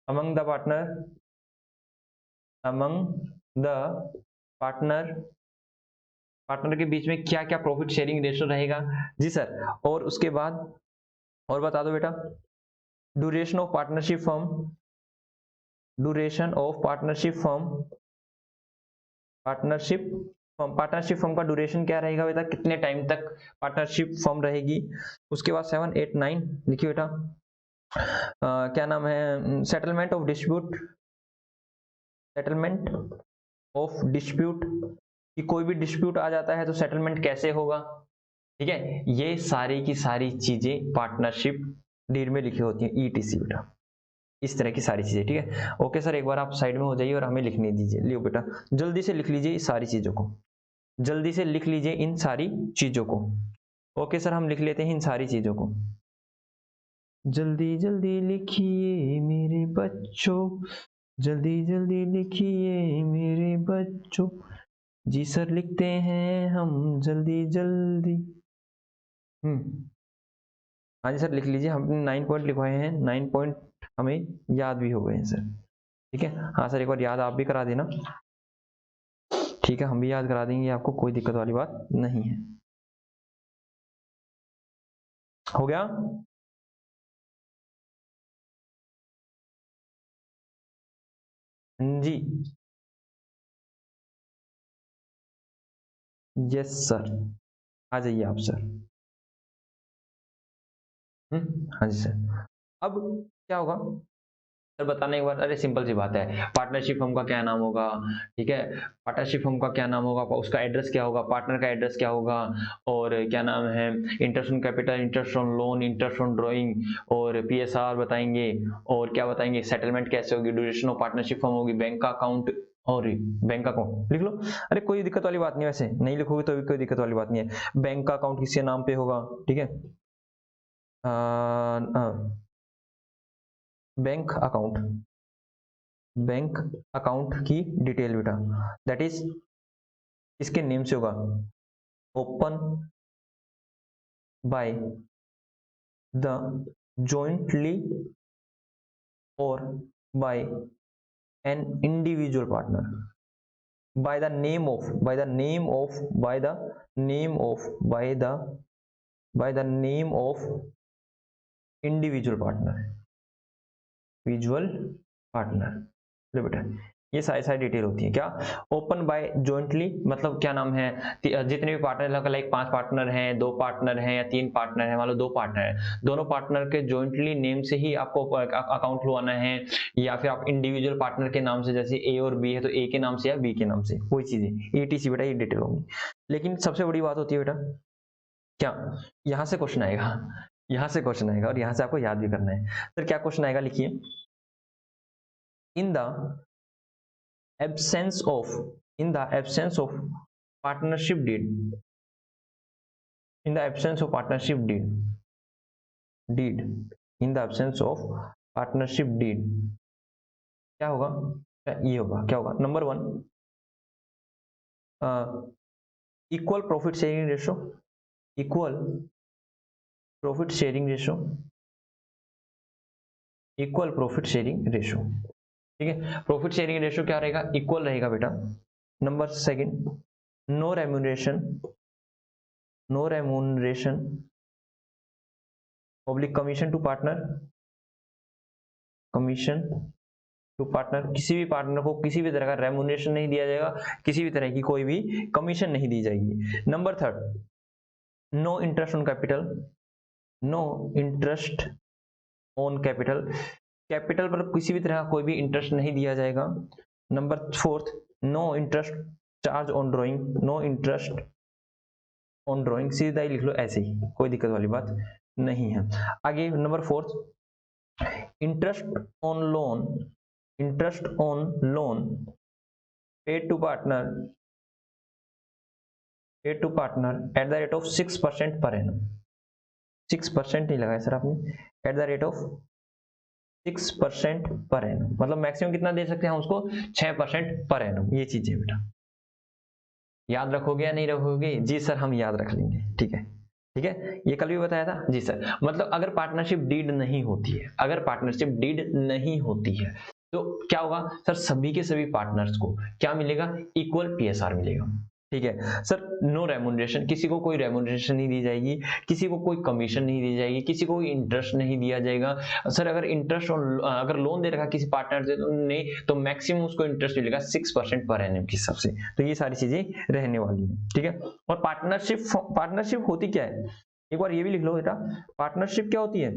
among the partner, among the partner, partner के बीच में क्या क्या प्रॉफिट शेयरिंग रेशो रहेगा जी सर। और उसके बाद और बता दो बेटा, duration of partnership firm, duration of partnership firm, partnership firm, partnership firm का ड्यूरेशन क्या रहेगा बेटा, कितने टाइम तक पार्टनरशिप फर्म रहेगी। उसके बाद 7, 8, 9 लिखिए बेटा। क्या नाम है? Settlement of dispute, settlement of dispute, कि कोई भी डिस्प्यूट आ जाता है तो सेटलमेंट कैसे होगा, ठीक है। ये सारी की सारी चीजें पार्टनरशिप डीड में लिखी होती है, ईटीसी बेटा, इस तरह की सारी चीजें, ठीक है। ओके सर, एक बार आप साइड में हो जाइए और हमें लिखने दीजिए। लियो बेटा, जल्दी से लिख लीजिए इस सारी चीजों को, जल्दी से लिख लीजिए इन सारी चीजों को। ओके सर, हम लिख लेते हैं इन सारी चीजों को। जल्दी जल्दी लिखिए मेरे बच्चों, जल्दी जल्दी लिखिए मेरे बच्चों, जी सर लिखते हैं हम जल्दी जल्दी। हाँ जी सर, लिख लीजिए। हमने 9 पॉइंट लिखवाए हैं, 9 पॉइंट हमें याद भी हो गए हैं सर, ठीक है। हाँ सर, एक बार याद आप भी करा देना, ठीक है, हम भी याद करा देंगे आपको, कोई दिक्कत वाली बात नहीं है। हो गया? जी, यस सर, आ जाइए आप सर। हाँ जी सर। अब क्या होगा सर, बताने एक बार, अरे सिंपल सी बात है, पार्टनरशिप फर्म का क्या नाम होगा, ठीक है, पार्टनरशिप फर्म का क्या नाम होगा, उसका एड्रेस क्या होगा, पार्टनर का एड्रेस क्या होगा, और क्या नाम है, interest on capital, interest on loan, interest on drawing, और पीएसआर बताएंगे, और क्या बताएंगे, सेटलमेंट कैसे होगी, ड्यूरेशन ऑफ पार्टनरशिप फर्म होगी, बैंक का अकाउंट, और बैंक अकाउंट लिख लो। अरे कोई दिक्कत वाली बात नहीं, वैसे नहीं लिखोगे तो भी कोई दिक्कत वाली बात नहीं है। बैंक का अकाउंट किसके नाम पे होगा, ठीक है, बैंक अकाउंट, बैंक अकाउंट की डिटेल बेटा, दैट इज इसके नेम से होगा, open by the jointly or by an individual partner, by the name of by the name of by the name of by the by the name of individual partner, visual partner। लो बेटा, ये सारी सारी detail होती है। क्या open by jointly मतलब क्या नाम है, जितने भी पार्टनर, लाइक 5 पार्टनर हैं, 2 पार्टनर हैं या 3 पार्टनर हैं, मान लो 2 पार्टनर हैं, दोनों पार्टनर के जॉइंटली नेम से ही आपको अकाउंट खुलवाना है, या फिर आप इंडिविजुअल पार्टनर के नाम से, जैसे ए और बी है तो ए के नाम से या बी के नाम से, कोई चीजें एटीसी बेटा, ये डिटेल होगी। लेकिन सबसे बड़ी बात होती है बेटा, क्या यहाँ से क्वेश्चन आएगा, यहाँ से क्वेश्चन आएगा और यहाँ से आपको याद भी करना है। सर क्या क्वेश्चन आएगा, लिखिए, in the absence of in the absence of partnership deed, in the absence of partnership deed in the absence of partnership deed क्या होगा, ये होगा, क्या होगा, number 1 equal profit sharing ratio, equal profit sharing ratio, equal profit sharing ratio. ठीक है, profit sharing ratio क्या रहेगा, इक्वल रहेगा बेटा। Number 2 no remuneration, no remuneration public commission to partner, commission to partner, किसी भी पार्टनर को किसी भी तरह का रेम्यूनरेशन नहीं दिया जाएगा, किसी भी तरह की कोई भी कमीशन नहीं दी जाएगी। Number 3 no interest on capital, no interest on capital, capital पर किसी भी तरह का कोई भी इंटरेस्ट नहीं दिया जाएगा। Number 4 no interest charge on drawing, no interest on drawing, सीधा ही लिख लो ऐसे ही, कोई दिक्कत वाली बात नहीं है। आगे number 4 interest on loan, interest on loan paid to partner, paid to partner at the rate of 6% per annum, 6% नहीं लगाया सर आपने, eight the rate of 6% per annum, मतलब मैक्सिमम कितना दे सकते हैं हम उसको, 6% पर एनम। ये चीजें बेटा याद रखोगे या नहीं रखोगे, जी सर हम याद रख लेंगे, ठीक है, ठीक है, ये कल भी बताया था जी सर। मतलब अगर पार्टनरशिप डीड नहीं होती है, अगर पार्टनरशिप डीड नहीं होती है तो क्या होगा सर, सभी के सभी पार्टनर्स को क्या मिलेगा, इक्वल पीएसआर मिलेगा। ठीक है सर, नो रेम्यूनरेशन, किसी को कोई रेम्यूनरेशन नहीं दी जाएगी, किसी को कोई कमीशन नहीं दी जाएगी, किसी को कोई इंटरेस्ट नहीं दिया जाएगा। सर अगर इंटरेस्ट और अगर लोन दे रखा किसी पार्टनर से ने तो मैक्सिमम उसको इंटरेस्ट मिलेगा 6% पर एनम के हिसाब से। तो ये सारी चीजें रहने वाली है, ठीक है। और पार्टनरशिप होती क्या है, एक बार ये भी लिख लो बेटा, पार्टनरशिप क्या होती है,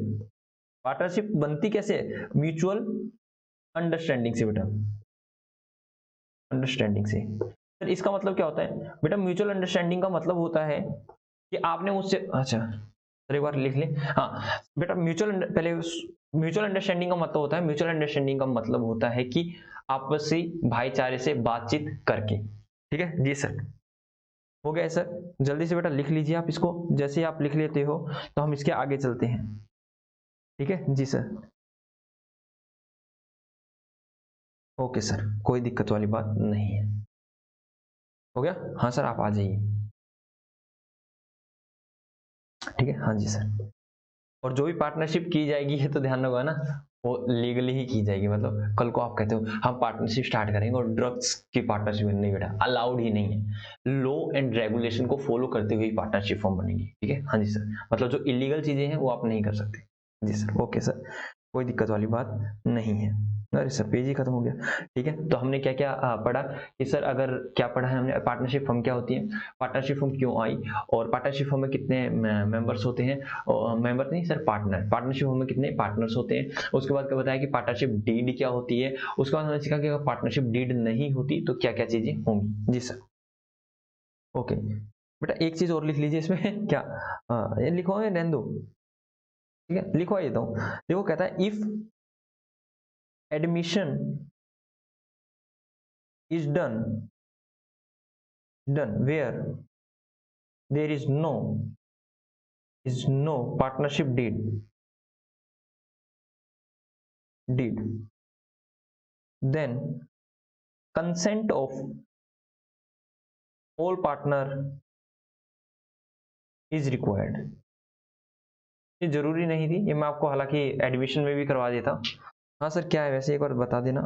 पार्टनरशिप बनती कैसे, म्यूचुअल अंडरस्टैंडिंग से बेटा, अंडरस्टैंडिंग से। सर इसका मतलब क्या होता है बेटा, म्यूचुअल अंडरस्टैंडिंग का मतलब होता है कि आपने मुझसे, अच्छा सर एक बार लिख ले, हाँ बेटा म्यूचुअल, पहले म्यूचुअल अंडरस्टैंडिंग का मतलब होता है, म्यूचुअल अंडरस्टैंडिंग का मतलब होता है कि आपसी भाईचारे से बातचीत करके। ठीक है जी सर, हो गया सर, जल्दी से बेटा लिख लीजिए आप इसको, जैसे आप लिख लेते हो तो हम इसके आगे चलते हैं। ठीक है जी सर, ओके सर, कोई दिक्कत वाली बात नहीं है, हो गया, हाँ सर आप आ जाइए। ठीक है हाँ जी सर। और जो भी पार्टनरशिप की जाएगी है तो ध्यान रखो ना, वो लीगली ही की जाएगी। मतलब कल को आप कहते हो हम पार्टनरशिप स्टार्ट करेंगे और ड्रग्स की पार्टनरशिप नहीं, बेटा अलाउड ही नहीं है, लॉ एंड रेगुलेशन को फॉलो करते हुए पार्टनरशिप फॉर्म बनेगी। ठीक है हाँ जी सर, मतलब जो इलीगल चीजें हैं वो आप नहीं कर सकते। जी सर, ओके सर, कोई दिक्कत वाली बात नहीं है। अरे सर पेज ही खत्म हो गया। ठीक है, तो हमने क्या क्या पढ़ा कि सर, अगर क्या पढ़ा है हमने, पार्टनरशिप फर्म क्या होती है, पार्टनरशिप फर्म क्यों आई, और पार्टनरशिप फर्म में कितने मेंबर्स होते हैं, मेंबर नहीं सर, पार्टनर, पार्टनरशिप फर्म में कितने पार्टनर्स होते हैं। उसके बाद क्या बताया कि पार्टनरशिप डीड क्या होती है। उसके बाद हमने सीखा कि अगर पार्टनरशिप डीड नहीं होती तो क्या क्या चीजें होंगी। जी सर, ओके बेटा, एक चीज और लिख लीजिए इसमें क्या, ये लिखो है रहने दो, ठीक है लिखवा देता हूँ। देखो कहता है, if admission is done where there is no partnership deed then consent of all partner is required. ये जरूरी नहीं थी, ये मैं आपको हालांकि एडमिशन में भी करवा देता। हाँ सर क्या है वैसे, एक बार बता देना।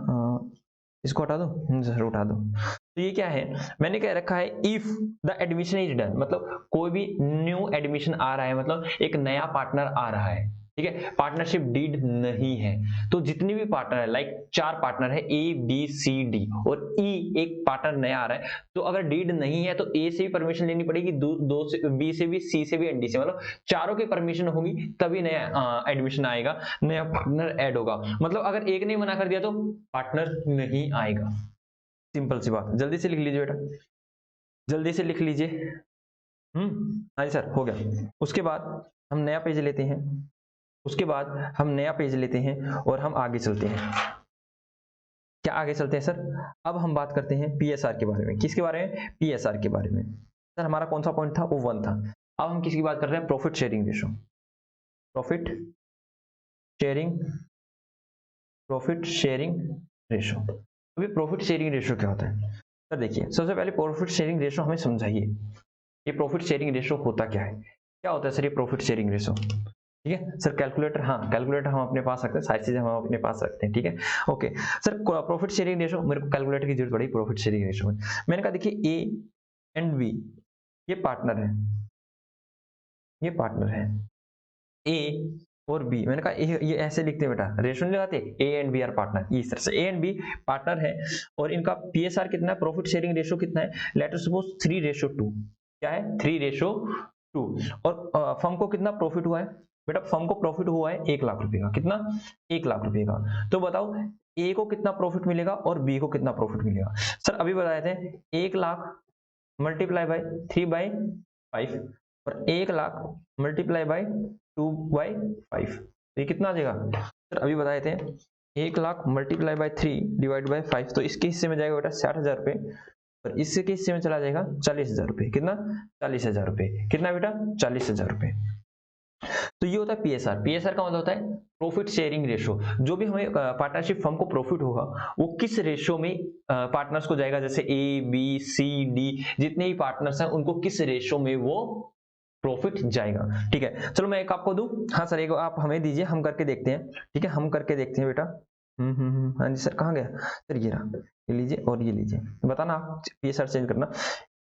इसको हटा दो सर, उठा दो। तो ये क्या है, मैंने क्या रखा है, if the admission is done, मतलब कोई भी न्यू एडमिशन आ रहा है, मतलब एक नया पार्टनर आ रहा है, ठीक है, पार्टनरशिप डीड नहीं है, तो जितनी भी पार्टनर है, लाइक 4 पार्टनर है ए बी सी डी और ई, एक पार्टनर नया आ रहा है, तो अगर डीड नहीं है तो ए से भी परमिशन लेनी पड़ेगी, दो से, बी से भी, सी से भी एंड डी से, मतलब चारों की परमिशन होगी तभी नया एडमिशन आएगा, नया पार्टनर ऐड होगा। मतलब अगर एक ने मना कर दिया तो पार्टनर नहीं आएगा। सिंपल सी बात, जल्दी से लिख लीजिए बेटा, जल्दी से लिख लीजिए। हाँ जी सर हो गया। उसके बाद हम नया पेज लेते हैं, उसके बाद हम नया पेज लेते हैं और हम आगे चलते हैं। क्या आगे चलते हैं सर, अब हम बात करते हैं पीएसआर के बारे में। किसके बारे में, पीएसआर के बारे में। सर हमारा कौन सा पॉइंट था, वो 1 था। अब हम किसकी बात कर रहे हैं, profit sharing ratio. Profit sharing, profit sharing ratio. अभी प्रॉफिट शेयरिंग रेशो क्या होता है सर, देखिए सबसे पहले प्रॉफिट शेयरिंग रेशो हमें समझाइए, ये प्रॉफिट शेयरिंग रेशो होता क्या है, क्या होता है सर ये प्रॉफिट शेयरिंग रेशो। ठीक है सर, कैलकुलेटर, हाँ कैलकुलेटर हम अपने पास रखते हैं, सारी चीजें हम अपने पास रखते हैं, ठीक है okay. Sir profit sharing ratio, मेरे को कैलकुलेटर की जरूरत पड़ी प्रॉफिट शेयरिंग रेशो में। मैंने कहा देखिए ए एंड बी ये पार्टनर है, ये पार्टनर है ए और बी। मैंने कहा ये ऐसे लिखते हैं बेटा, रेशो नहीं लगाते, A and B are partner, इस तरह से ए एंड बी पार्टनर है और इनका पीएसआर कितना है, प्रॉफिट शेयरिंग रेशो कितना है, लेट अस सपोज 3:2। क्या है 3:2। और फर्म को कितना प्रॉफिट हुआ है बेटा, फर्म को प्रॉफिट हुआ है 1 लाख रुपए का, कितना 1 लाख रुपए का। तो बताओ ए को कितना प्रॉफिट मिलेगा और बी को कितना प्रॉफिट मिलेगा। सर अभी बताए थे 1 लाख मल्टीप्लाई बाय 3/5 और 1 लाख मल्टीप्लाई बाय 2/5, ये कितना आ जाएगा सर, अभी बताए थे 1 लाख मल्टीप्लाई बाय 3/5, तो इसके हिस्से में जाएगा बेटा 60,000 रुपए और इससे के हिस्से में चला जाएगा 40,000 रुपए, कितना 40,000 रुपए, कितना बेटा 40,000 रुपए। तो ये होता है पीएसआर। पीएसआर का मतलब होता है प्रॉफिट शेयरिंग रेशो। जो भी हमें पार्टनरशिप फर्म को प्रॉफिट होगा वो किस रेशो में पार्टनर्स को जाएगा, जैसे ए बी सी डी जितने भी पार्टनर्स हैं उनको किस रेशो में वो प्रॉफिट जाएगा। ठीक है चलो मैं एक आपको दूं, हाँ सर एक आप हमें दीजिए, हम करके देखते हैं। ठीक है हम करके देखते हैं बेटा। हाँ जी सर कहाँ गया सर, ये रहा, ये लीजिए और ये लीजिए, बताना आप पीएसआर चेंज करना।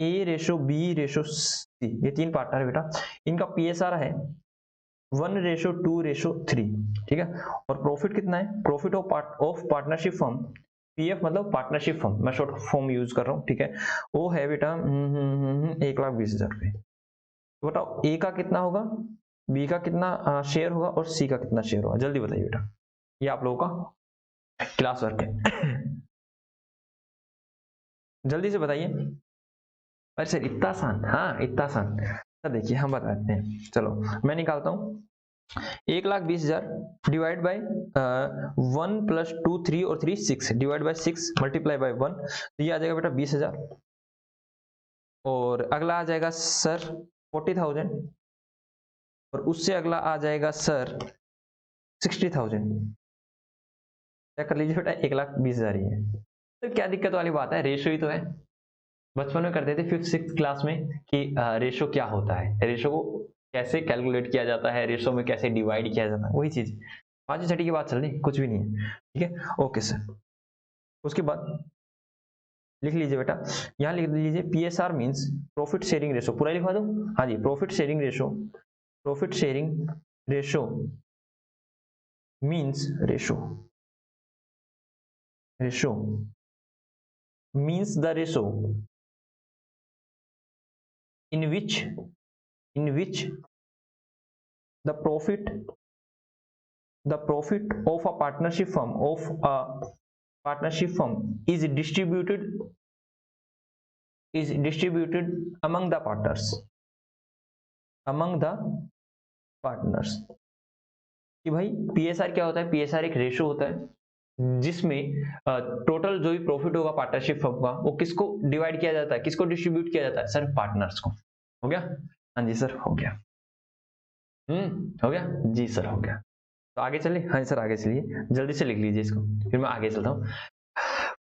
ए रेशो बी रेशो सी, ये 3 पार्टनर है बेटा, इनका पीएसआर है 1:2:3। ठीक है और प्रॉफिट कितना है, profit of partnership firm, PF मतलब पार्टनरशिप फर्म, मैं शॉर्ट फॉर्म यूज कर रहा हूँ, ठीक है वो है बेटा 1,20,000 रुपए। तो बताओ ए का कितना होगा, बी का कितना शेयर होगा और सी का कितना शेयर होगा, जल्दी बताइए बेटा, ये आप लोगों का क्लास वर्क है जल्दी से बताइए। अरे सर इतना आसान, हाँ इतना आसान सर, देखिए हम बताते हैं, चलो मैं निकालता हूँ 1,20,000 डिवाइड बाय 1 + 2 3 और 3 6 डिवाइड बाय 6 मल्टीप्लाई बाय 1, तो ये आ जाएगा बेटा 20,000। और अगला आ जाएगा सर 40,000 और उससे अगला आ जाएगा सर 60,000। क्या कर लीजिए बेटा 1,20,000 ही है, तो क्या दिक्कत वाली बात है, रेशो ही तो है। बचपन में करते थे 5th-6th क्लास में कि रेशो क्या होता है, रेशो को कैसे कैलकुलेट किया जाता है, रेशो में कैसे डिवाइड किया जाता है, वही चीज 5वीं 6ठी की बात चल रही, कुछ भी नहीं है। ठीक है ओके सर, उसके बाद लिख लीजिए बेटा, यहाँ लिख लीजिए PSR means profit sharing ratio, पूरा लिखवा दो, हाँ जी profit sharing ratio, profit sharing ratio means ratio, ratio means the ratio in which the profit of a partnership firm is distributed among the partners। कि भाई पीएसआर क्या होता है, पीएसआर एक रेशो होता है जिसमें टोटल जो भी प्रॉफिट होगा पार्टनरशिप फर्म का वो किसको डिवाइड किया जाता है, किसको डिस्ट्रीब्यूट किया जाता है सर, पार्टनर्स को। हो गया, हाँ जी सर हो गया, हो गया जी सर हो गया। तो आगे चलिए, हाँ सर आगे चलिए, जल्दी से लिख लीजिए इसको, फिर मैं आगे चलता हूँ।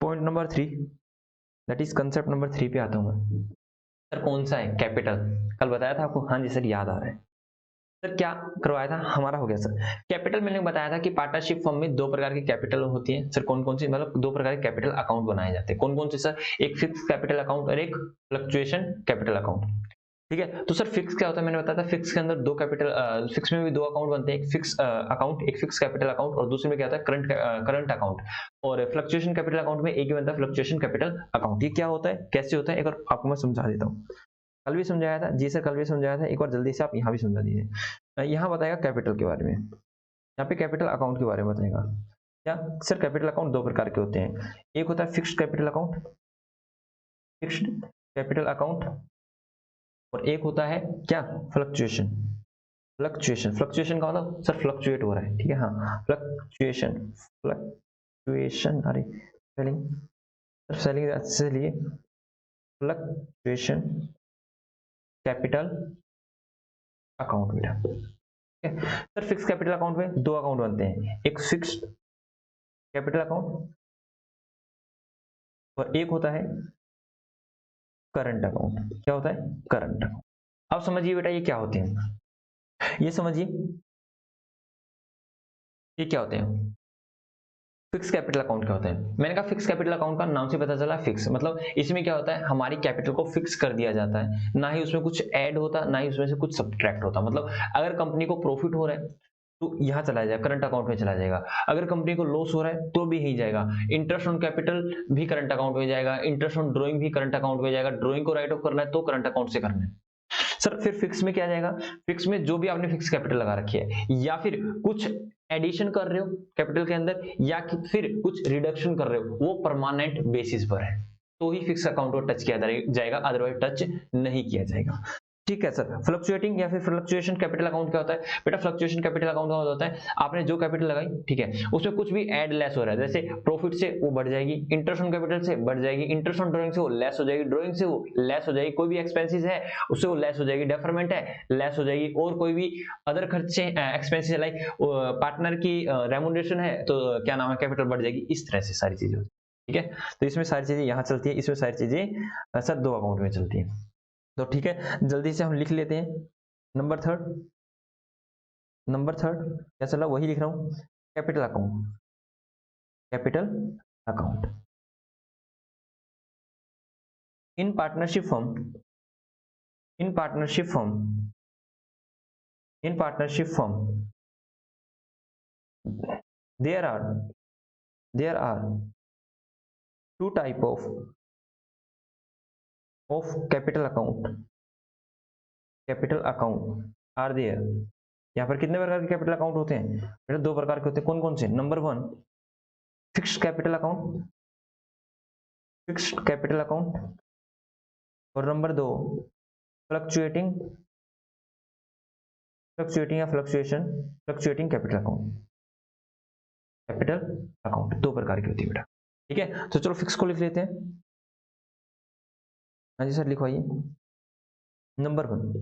Point number 3, that is concept number 3 पे आता हूँ मैं। सर कौन सा है? कैपिटल। कल बताया था आपको, हाँ जी सर याद आ रहा है। सर क्या करवाया था हमारा? हो गया सर। कैपिटल मैंने बताया था कि पार्टनरशिप फर्म में दो प्रकार की कैपिटल होती है। सर कौन कौन सी? मतलब दो प्रकार के कैपिटल अकाउंट बनाए जाते हैं। कौन कौन से सर? एक फिक्स कैपिटल अकाउंट और एक फ्लक्चुएशन कैपिटल अकाउंट। ठीक है, तो सर फिक्स क्या होता है? मैंने बताया था फिक्स के अंदर दो कैपिटल, फिक्स में भी दो अकाउंट बनते हैं, एक फिक्स अकाउंट, एक फिक्स कैपिटल अकाउंट, और दूसरे में क्या होता है? Current account. और फ्लक्चुएशन कैपिटल अकाउंट में एक ही बनता है, फ्लक्चुएशन कैपिटल अकाउंट। ये क्या होता है, कैसे होता है, एक बार आपको मैं समझा देता हूँ। कल भी समझाया था जी सर, कल भी समझाया था, एक बार जल्दी से आप यहाँ भी समझा दीजिए। यहाँ बताएगा कैपिटल के बारे में, यहाँ पे कैपिटल अकाउंट के बारे में बताएगा। क्या सर? कैपिटल अकाउंट दो प्रकार के होते हैं, एक होता है fixed capital account, fixed capital account, और एक होता है क्या? फ्लक्चुएशन। फ्लक्चुएशन का मतलब सर फ्लक्चुएट हो रहा है, ठीक है, हाँ फ्लक्चुएशन। फ्लक्चुएशन, अरे स्पेलिंग, सर स्पेलिंग अच्छे से लिए। फ्लक्चुएशन कैपिटल अकाउंट बेटा, ठीक है। सर फिक्स कैपिटल अकाउंट में दो अकाउंट बनते हैं, एक फिक्स्ड कैपिटल अकाउंट और एक होता है करंट अकाउंट। क्या होता है? Current account. अब समझिए बेटा ये क्या होते हैं, ये समझिए ये क्या होते हैं। फिक्स कैपिटल अकाउंट क्या होता है? मैंने कहा फिक्स कैपिटल अकाउंट का नाम से पता चला फिक्स, मतलब इसमें क्या होता है, हमारी कैपिटल को फिक्स कर दिया जाता है, ना ही उसमें कुछ ऐड होता, ना ही उसमें से कुछ सब्ट्रैक्ट होता। मतलब अगर कंपनी को प्रॉफिट हो रहा है तो यहाँ चला जाएगा, करंट अकाउंट में चला जाएगा। अगर कंपनी को लॉस हो रहा है तो भी यही जाएगा। इंटरेस्ट ऑन कैपिटल भी करंट अकाउंट में जाएगा, इंटरेस्ट ऑन ड्रॉइंग भी करंट अकाउंट में जाएगा। ड्रॉइंग को राइट ऑफ करना है तो करंट अकाउंट से करना है। सर फिर फिक्स में क्या जाएगा? फिक्स में जो भी आपने फिक्स कैपिटल लगा रखी है, या फिर कुछ एडिशन कर रहे हो कैपिटल के अंदर, या फिर कुछ रिडक्शन कर रहे हो, वो परमानेंट बेसिस पर है तो ही फिक्स अकाउंट को टच किया जाएगा, अदरवाइज टच नहीं किया जाएगा। ठीक है सर। फ्लक्चुएटिंग या फिर फ्लक्चुएशन कैपिटल अकाउंट क्या होता है बेटा? फ्लक्चुएशन कैपिटल अकाउंट का मतलब होता है आपने जो कैपिटल लगाई, ठीक है, उसमें कुछ भी ऐड लेस हो रहा है, जैसे प्रॉफिट से वो बढ़ जाएगी, इंटरेस्ट ऑन कैपिटल से बढ़ जाएगी, इंटरेस्ट ऑन ड्रॉइंग से वो लेस हो जाएगी, ड्रॉइंग से वो लेस हो जाएगी, कोई भी एक्सपेंसेस है उससे वो लेस हो जाएगी, डेफरमेंट है लेस हो जाएगी, और कोई भी अदर खर्चे एक्सपेंसेस लाइक पार्टनर की रेमुनरेशन है तो क्या नाम है, कैपिटल बढ़ जाएगी। इस तरह से सारी चीजें होती है, ठीक है। तो इसमें सारी चीजें यहाँ चलती है, इसमें सारी चीजें सर दो अकाउंट में चलती है। तो ठीक है, जल्दी से हम लिख लेते हैं। नंबर थर्ड, क्या चला वही लिख रहा हूं, capital account. Capital account in partnership firm, in partnership firm, in partnership firm there are there are two type of capital account, capital account are there. यहाँ पर कितने प्रकार के कैपिटल अकाउंट होते हैं बेटा? दो प्रकार के होते हैं। कौन कौन से? Number one fixed capital account, fixed capital account, और नंबर दो फ्लक्चुएटिंग, फ्लक्चुएटिंग या fluctuation, fluctuating capital account. Capital account दो प्रकार की होती है बेटा, ठीक है। तो चलो फिक्स को लिख लेते हैं। हाँ जी सर लिखवाइए। Number one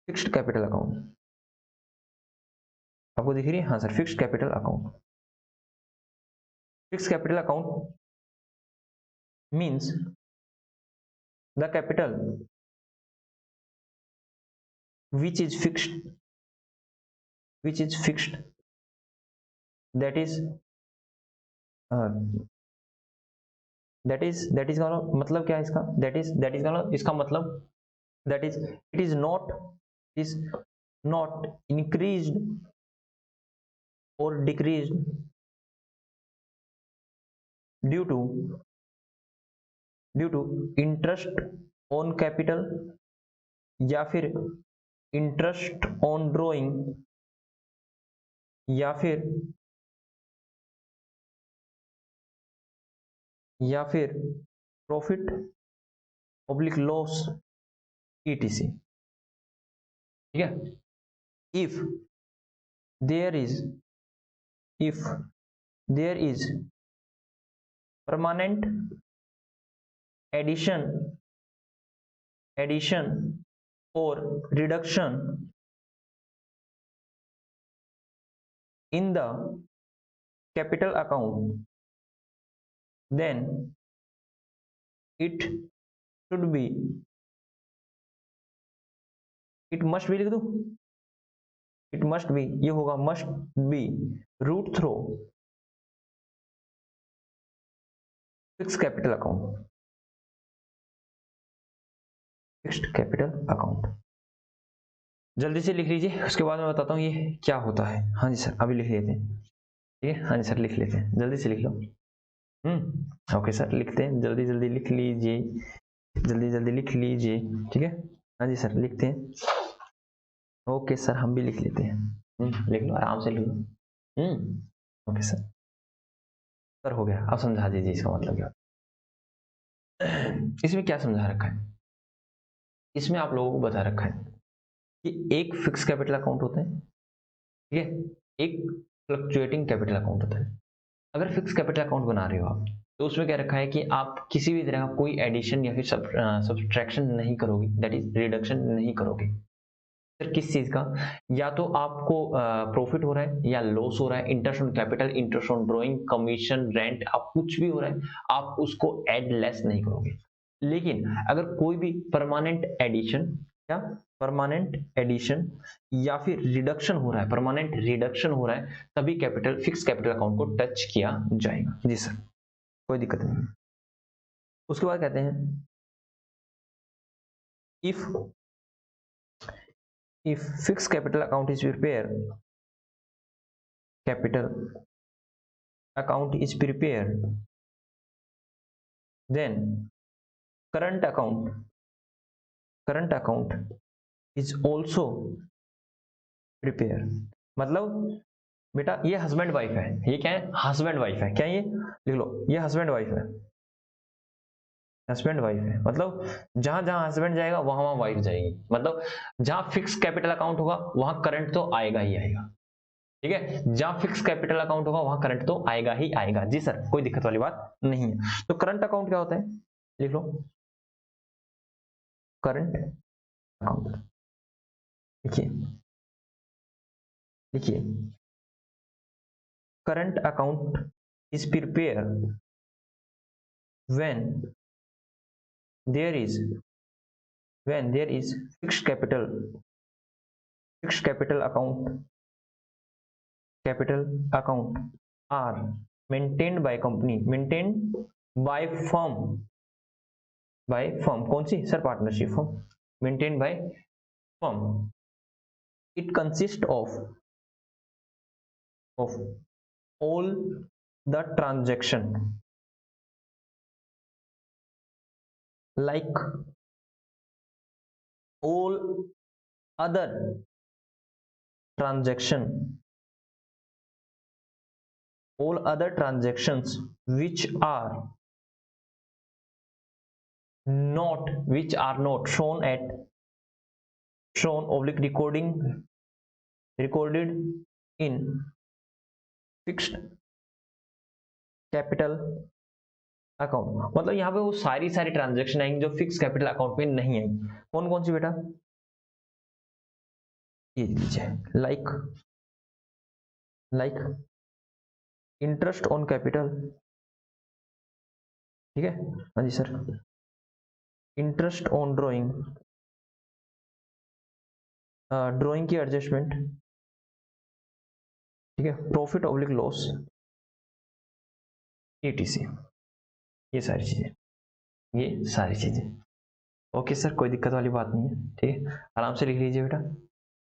fixed capital account, आपको दिख रही है? हाँ sir, fixed capital account. Fixed capital account means the capital which is fixed, which is fixed, that is uh, that is का मतलब क्या है इसका? that is का इसका मतलब that is it is not increased or decreased due to interest on capital, या फिर इंटरेस्ट ऑन ड्रॉइंग, या फिर प्रॉफिट पब्लिक लॉस etc, ठीक है। If there is if there is permanent addition or reduction in the capital account, then it should be, it must be लिख दूं, it must be, ये होगा must be route through fixed capital account, fixed capital account। जल्दी से लिख लीजिए, उसके बाद मैं बताता हूँ ये क्या होता है। हाँ जी सर, अभी लिख लेते हैं, ठीक है। हाँ जी सर, लिख लेते हैं, जल्दी से लिख लो। ओके सर, लिखते हैं, जल्दी जल्दी लिख लीजिए, जल्दी जल्दी लिख लीजिए, ठीक है। हाँ जी सर, लिखते हैं। ओके सर, हम भी लिख लेते हैं। लिख लो, आराम से लिख लो। ओके सर, सर हो गया। अब समझा दीजिए इसका मतलब क्या। इसमें क्या समझा रखा है, इसमें आप लोगों को बता रखा है कि एक फिक्स कैपिटल अकाउंट होता है, ठीक है, एक फ्लक्चुएटिंग कैपिटल अकाउंट होता है। अगर फिक्स कैपिटल अकाउंट बना रहे हो आप, तो उसमें क्या रखा है कि आप किसी भी तरह का कोई एडिशन या फिर सब्सट्रैक्शन नहीं करोगे, दैट इज रिडक्शन नहीं करोगे। फिर किस चीज का, या तो आपको प्रॉफिट हो रहा है या लॉस हो रहा है, interest on capital, interest on drawing, commission, rent, आप कुछ भी हो रहा है, आप उसको ऐड लेस नहीं करोगे। लेकिन अगर कोई भी परमानेंट एडिशन या परमानेंट एडिशन या फिर रिडक्शन हो रहा है, परमानेंट रिडक्शन हो रहा है, तभी कैपिटल, फिक्स कैपिटल अकाउंट को टच किया जाएगा। जी सर, कोई दिक्कत नहीं है। उसके बाद कहते हैं if fixed capital account is prepared, capital account is prepared, then current account is also prepared। मतलब बेटा ये हस्बैंड वाइफ है, ये क्या है, हस्बैंड वाइफ है, क्या ये लिख लो, ये हस्बैंड वाइफ है, हस्बैंड वाइफ है, मतलब जहां जहां हस्बैंड जाएगा वहां वहां वाइफ जाएगी। मतलब जहां फिक्स कैपिटल अकाउंट होगा वहां करंट तो आएगा ही आएगा, ठीक है। जहां फिक्स कैपिटल अकाउंट होगा वहां करंट तो आएगा ही आएगा। जी सर, कोई दिक्कत वाली बात नहीं है। तो करंट अकाउंट क्या होता है, लिख लो, करंट अकाउंट, देखिए देखिए, current account is prepare when there is fixed capital account are maintained by company, maintained by firm, कौन सी sir, partnership firm, maintained by firm। it consists of all the transaction like all other transactions which are not shown oblique recorded in fixed capital account. मतलब यहाँ पे वो सारी transaction आएंगी जो fix capital account में नहीं आएंगी। कौन कौन सी बेटा, ये लीजिए, लाइक इंटरेस्ट ऑन कैपिटल, ठीक है। हाँ जी सर, इंटरेस्ट ऑन ड्रॉइंग की एडजस्टमेंट, ठीक है, प्रॉफिट ऑब्लिक लॉस, ETC, ये सारी चीजें। ओके सर, कोई दिक्कत वाली बात नहीं है, ठीक है। आराम से लिख लीजिए बेटा,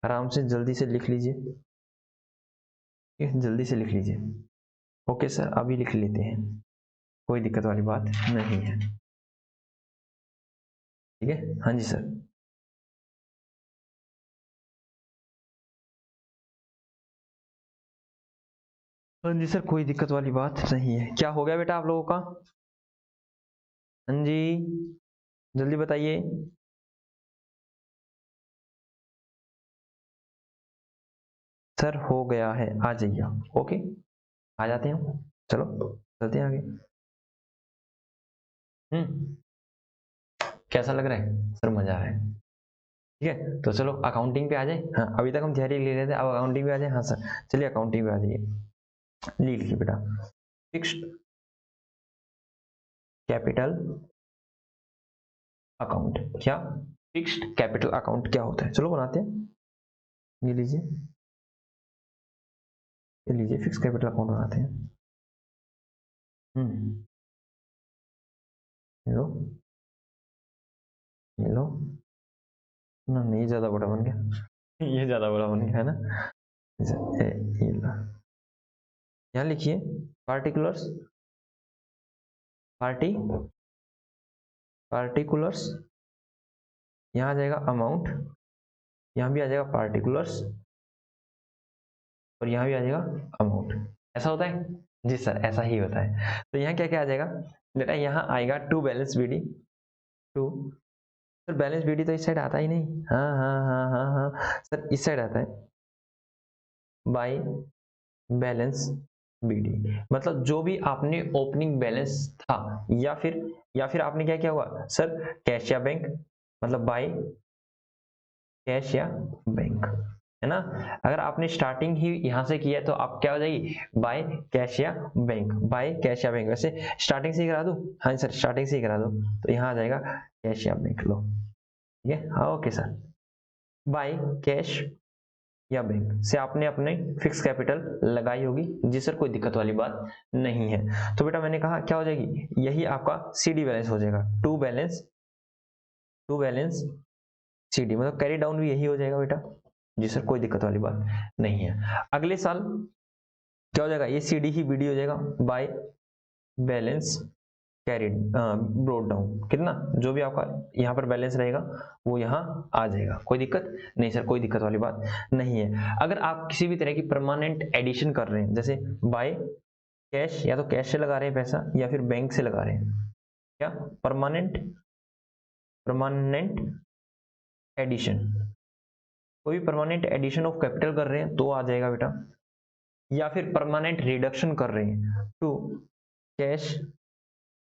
आराम से जल्दी से लिख लीजिए, ठीक है, जल्दी से लिख लीजिए। ओके सर, अभी लिख लेते हैं, कोई दिक्कत वाली बात नहीं है, ठीक है। हाँ जी सर, हाँ जी सर, कोई दिक्कत वाली बात नहीं है। क्या हो गया बेटा आप लोगों का, हाँ जी जल्दी बताइए। सर हो गया है, आ जाइए आप, ओके, आ जाते हैं हम, चलो चलते हैं आगे। कैसा लग रहा है सर, मजा आ रहा है, ठीक है। तो चलो अकाउंटिंग पे आ जाए। हाँ, अभी तक हम थियरी ले रहे थे, अब अकाउंटिंग पे आ जाए। हाँ सर, चलिए अकाउंटिंग पे आ जाइए, लिख लीजिए बेटा, फिक्स्ड कैपिटल अकाउंट। क्या फिक्स्ड कैपिटल अकाउंट क्या होता है, चलो बनाते हैं। ये लीजिए, ये लीजिए, फिक्स कैपिटल अकाउंट बनाते हैं। लो, ये लो ना, नहीं ज्यादा बड़ा बन गया ये ज्यादा बड़ा बन गया है ना। ये लो, यहाँ लिखिए पार्टिकुलर्स, पार्टिकुलर्स, यहाँ आ जाएगा अमाउंट, यहाँ भी आ जाएगा पार्टिकुलर्स, और यहाँ भी आ जाएगा अमाउंट। ऐसा होता है जी सर, ऐसा ही होता है। तो यहाँ क्या क्या आ जाएगा बेटा, यहाँ आएगा to balance BD, to sir balance BD तो इस साइड आता ही नहीं, हाँ हाँ हाँ हाँ हाँ सर, इस साइड आता है बाय बैलेंस बीडी, मतलब जो भी आपने ओपनिंग बैलेंस था, या फिर आपने क्या किया हुआ सर, कैश या बैंक, मतलब बाय कैश या बैंक, है ना। अगर आपने स्टार्टिंग ही यहां से किया है तो आप क्या हो जाएगी, बाय कैश या बैंक, बाय कैश या बैंक। वैसे स्टार्टिंग से ही करा दूं, हाँ सर स्टार्टिंग से ही करा दूं, तो यहाँ आ जाएगा कैश या बैंक, लो ठीक है, हाँ ओके सर। बाय कैश या बैंक से आपने अपने फिक्स कैपिटल लगाई होगी जी सर, कोई दिक्कत वाली बात नहीं है। तो बेटा मैंने कहा क्या हो जाएगी, यही आपका सीडी बैलेंस हो जाएगा, टू बैलेंस सीडी, मतलब कैरी डाउन भी यही हो जाएगा बेटा जी सर, कोई दिक्कत वाली बात नहीं है। अगले साल क्या हो जाएगा, ये सीडी ही बीडी हो जाएगा by balance carried broad down, कितना जो भी आपका यहाँ पर बैलेंस रहेगा वो यहाँ आ जाएगा, कोई दिक्कत नहीं सर, कोई दिक्कत वाली बात नहीं है। अगर आप किसी भी तरह की परमानेंट एडिशन कर रहे हैं, जैसे बाय कैश, या तो कैश से लगा रहे हैं पैसा या फिर बैंक से लगा रहे हैं, क्या परमानेंट परमानेंट एडिशन, कोई परमानेंट एडिशन ऑफ कैपिटल कर रहे हैं तो आ जाएगा बेटा, या फिर परमानेंट रिडक्शन कर रहे हैं टू कैश